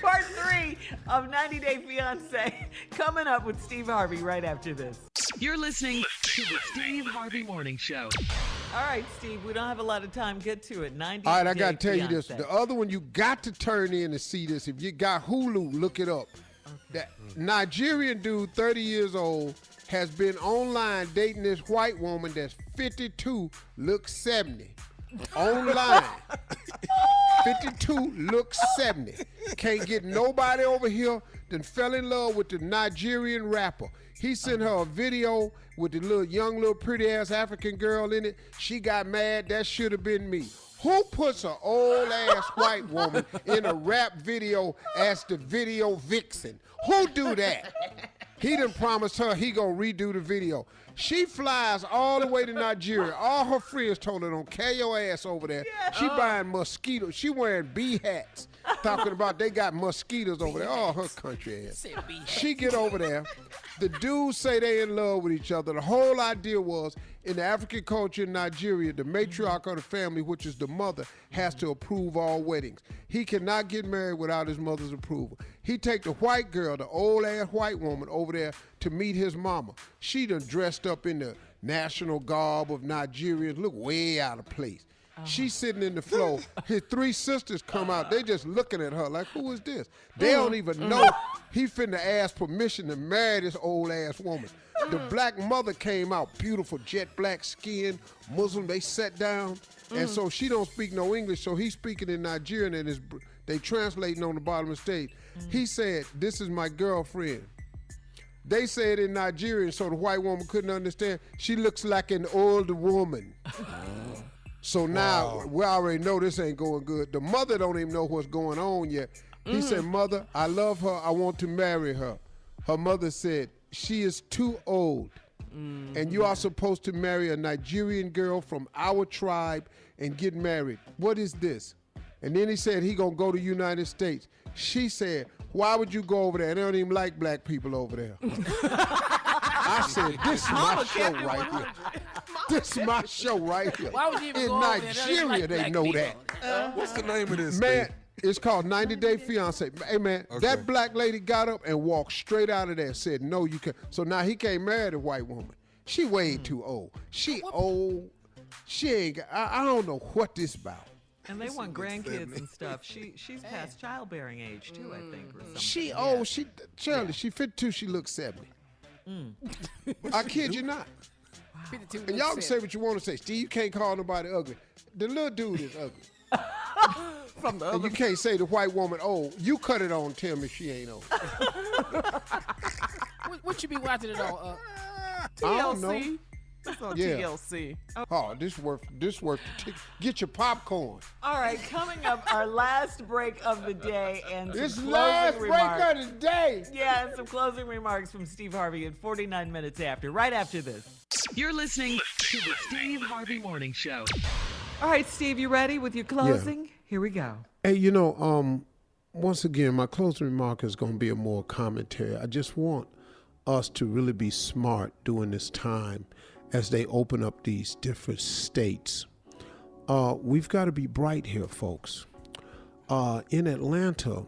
part 3 of 90 Day Fiancé coming up with Steve Harvey right after this. You're listening to the Steve Harvey Morning Show. All right, Steve, we don't have a lot of time. Get to it. 90 All right, I Day gotta tell you this. Fiancé. The other one, you got to turn in to see this. If you got Hulu, look it up. That Nigerian dude, 30 years old, has been online dating this white woman that's 52, looks 70. Online. 52, looks 70. Can't get nobody over here, then fell in love with the Nigerian rapper. He sent her a video with the young little pretty ass African girl in it. She got mad. That should have been me. Who puts an old ass white woman in a rap video as the video vixen? Who do that? He done promised her he gonna redo the video. She flies all the way to Nigeria. All her friends told her, don't carry your ass over there. She buying mosquitoes. She wearing bee hats. Talking about they got mosquitoes over there. Oh, her country ass. She get over there. The dudes say they in love with each other. The whole idea was, in the African culture in Nigeria, the matriarch of the family, which is the mother, has to approve all weddings. He cannot get married without his mother's approval. He take the white girl, the old-ass white woman, over there to meet his mama. She done dressed up in the national garb of Nigerians, look way out of place. She's sitting in the floor. His 3 sisters come out. They just looking at her like, who is this? They don't even know he finna ask permission to marry this old-ass woman. The black mother came out, beautiful, jet black skin, Muslim. They sat down, and so she don't speak no English, so he's speaking in Nigerian, and they translating on the bottom of the stage. He said, this is my girlfriend. They said in Nigerian, so the white woman couldn't understand. She looks like an old woman. So now we already know this ain't going good. The mother don't even know what's going on yet. He said, Mother, I love her. I want to marry her. Her mother said, she is too old. And you are supposed to marry a Nigerian girl from our tribe and get married. What is this? And then he said he gonna go to the United States. She said, why would you go over there? They don't even like black people over there. I said, this is my show right here. This is my show right here. Why would you even In go over there? Nigeria, Like they black know people. that. What's the name of this? Man, Steve? it's called 90 Day Fiance. Hey, man, that black lady got up and walked straight out of there and said, no, you can't. So now he can't marry the white woman. She way too old. She old. She ain't got, I don't know what this about. And they want grandkids and stuff. She's past childbearing age too, I think. Or something. She old. She Shirley. She 52. She looks 70. I kid you not. And y'all can say what you want to say. Steve, you can't call nobody ugly. The little dude is ugly. From the other. And you can't say the white woman old. You cut it on. Tell me she ain't old. What you be watching it on? I don't know. TLC. It's on Yeah. TLC. Oh, this worth the ticket. Get your popcorn. All right, coming up, our last break of the day and This some last closing break remarks. of the day. Yeah, and some closing remarks from Steve Harvey in 49 minutes after, right after this. You're listening to the Steve Harvey Morning Show. All right, Steve, you ready with your closing? Here we go. Hey, once again, my closing remark is going to be a more commentary. I just want us to really be smart during this time as they open up these different states. We've got to be bright here, folks. In Atlanta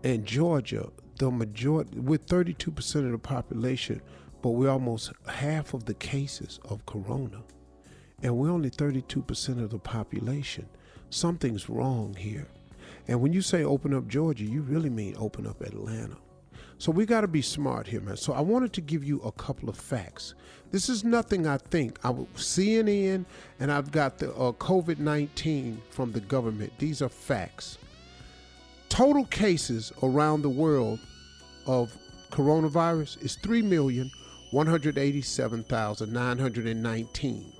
and Georgia, the majority, we're 32% of the population, but we're almost half of the cases of corona. And we're only 32% of the population. Something's wrong here. And when you say open up Georgia, you really mean open up Atlanta. So we got to be smart here, man. So I wanted to give you a couple of facts. This is nothing I think. I was CNN, and I've got the COVID-19 from the government. These are facts. Total cases around the world of coronavirus is 3,187,919.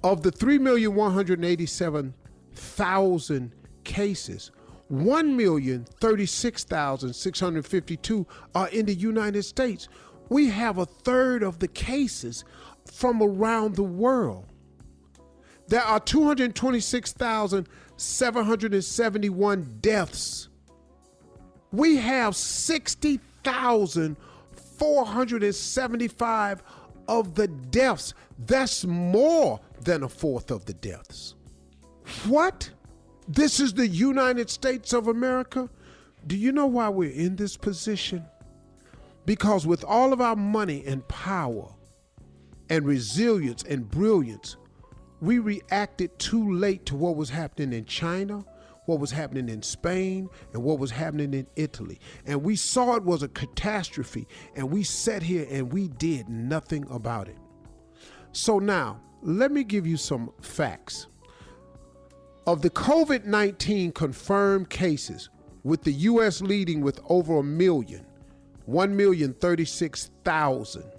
Of the 3,187,000 cases, 1,036,652 are in the United States. We have a third of the cases from around the world. There are 226,771 deaths. We have 60,475 of the deaths. That's more than a fourth of the deaths. What? This is the United States of America? Do you know why we're in this position? Because with all of our money and power and resilience and brilliance, we reacted too late to what was happening in China, what was happening in Spain, and what was happening in Italy. And we saw it was a catastrophe, and we sat here and we did nothing about it. So now, let me give you some facts. Of the COVID-19 confirmed cases, with the U.S. leading with over 1,036,000.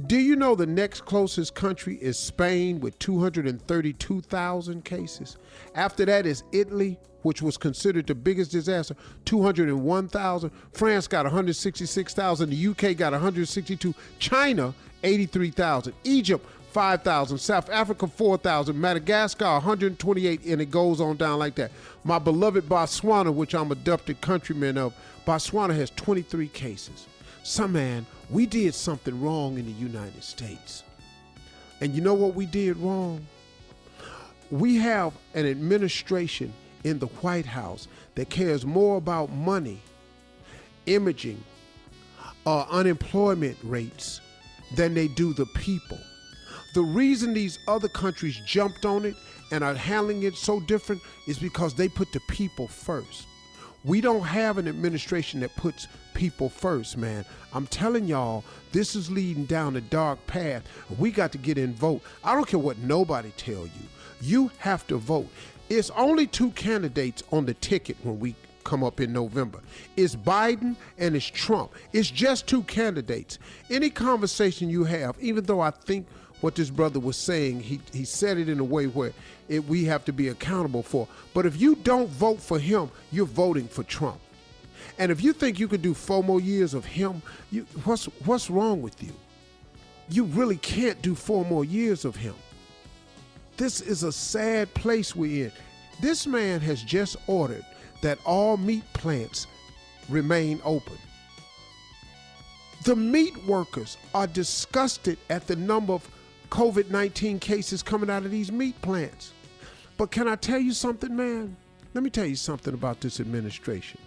Do you know the next closest country is Spain with 232,000 cases? After that is Italy, which was considered the biggest disaster, 201,000. France got 166,000. The UK got 162. China, 83,000. Egypt, 5,000. South Africa, 4,000. Madagascar, 128, and it goes on down like that. My beloved Botswana, which I'm adopted countryman of, Botswana has 23 cases. Man, we did something wrong in the United States. And you know what we did wrong? We have an administration in the White House that cares more about money, imaging, unemployment rates than they do the people. The reason these other countries jumped on it and are handling it so different is because they put the people first. We don't have an administration that puts people first, man. I'm telling y'all, this is leading down a dark path. We got to get in vote. I don't care what nobody tell you. You have to vote. It's only two candidates on the ticket when we come up in November. It's Biden and it's Trump. It's just two candidates. Any conversation you have, even though I think what this brother was saying, he said it in a way where we have to be accountable for. But if you don't vote for him, you're voting for Trump. And if you think you could do 4 more years of him, what's wrong with you? You really can't do 4 more years of him. This is a sad place we're in. This man has just ordered that all meat plants remain open. The meat workers are disgusted at the number of COVID-19 cases coming out of these meat plants. But can I tell you something, man? Let me tell you something about this administration.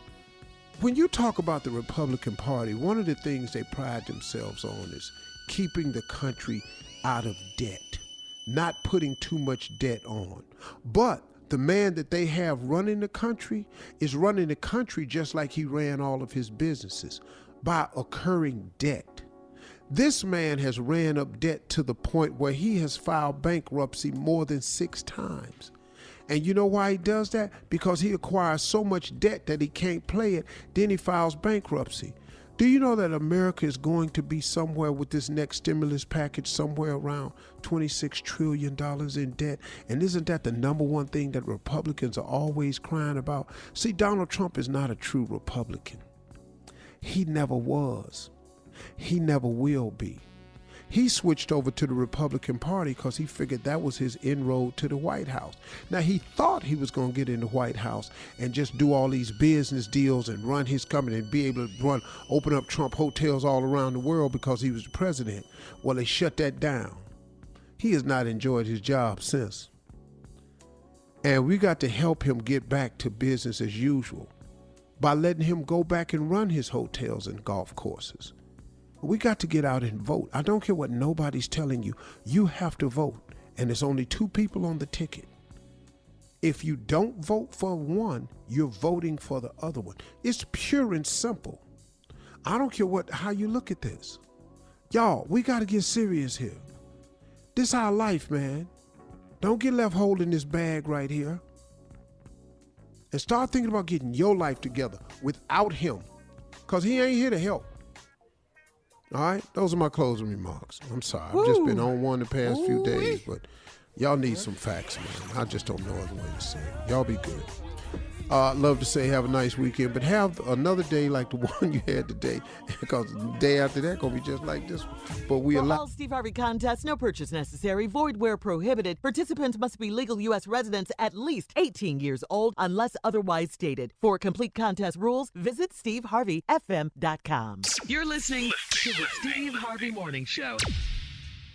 When you talk about the Republican Party, one of the things they pride themselves on is keeping the country out of debt, not putting too much debt on. But the man that they have running the country is running the country just like he ran all of his businesses, by occurring debt. This man has ran up debt to the point where he has filed bankruptcy more than 6 times. And you know why he does that? Because he acquires so much debt that he can't pay it, then he files bankruptcy. Do you know that America is going to be somewhere with this next stimulus package, somewhere around $26 trillion in debt? And isn't that the number one thing that Republicans are always crying about? See, Donald Trump is not a true Republican. He never was. He never will be. He switched over to the Republican Party because he figured that was his inroad to the White House. Now, he thought he was going to get in the White House and just do all these business deals and run his company and be able to open up Trump hotels all around the world because he was the president. Well, they shut that down. He has not enjoyed his job since. And we got to help him get back to business as usual by letting him go back and run his hotels and golf courses. We got to get out and vote. I don't care what nobody's telling you. You have to vote. And there's only 2 people on the ticket. If you don't vote for one, you're voting for the other one. It's pure and simple. I don't care how you look at this. Y'all, we got to get serious here. This is our life, man. Don't get left holding this bag right here. And start thinking about getting your life together without him. Because he ain't here to help. All right, those are my closing remarks. I'm sorry, I've just been on one the past few days, but y'all need some facts, man. I just don't know other way to say it. Y'all be good. Love to say have a nice weekend, but have another day like the one you had today, because the day after that gonna be just like this one. But we allow all Steve Harvey contests, no purchase necessary, void where prohibited. Participants must be legal U.S. residents at least 18 years old unless otherwise stated. For complete contest rules, visit steveharveyfm.com. You're listening to the Steve Harvey Morning Show.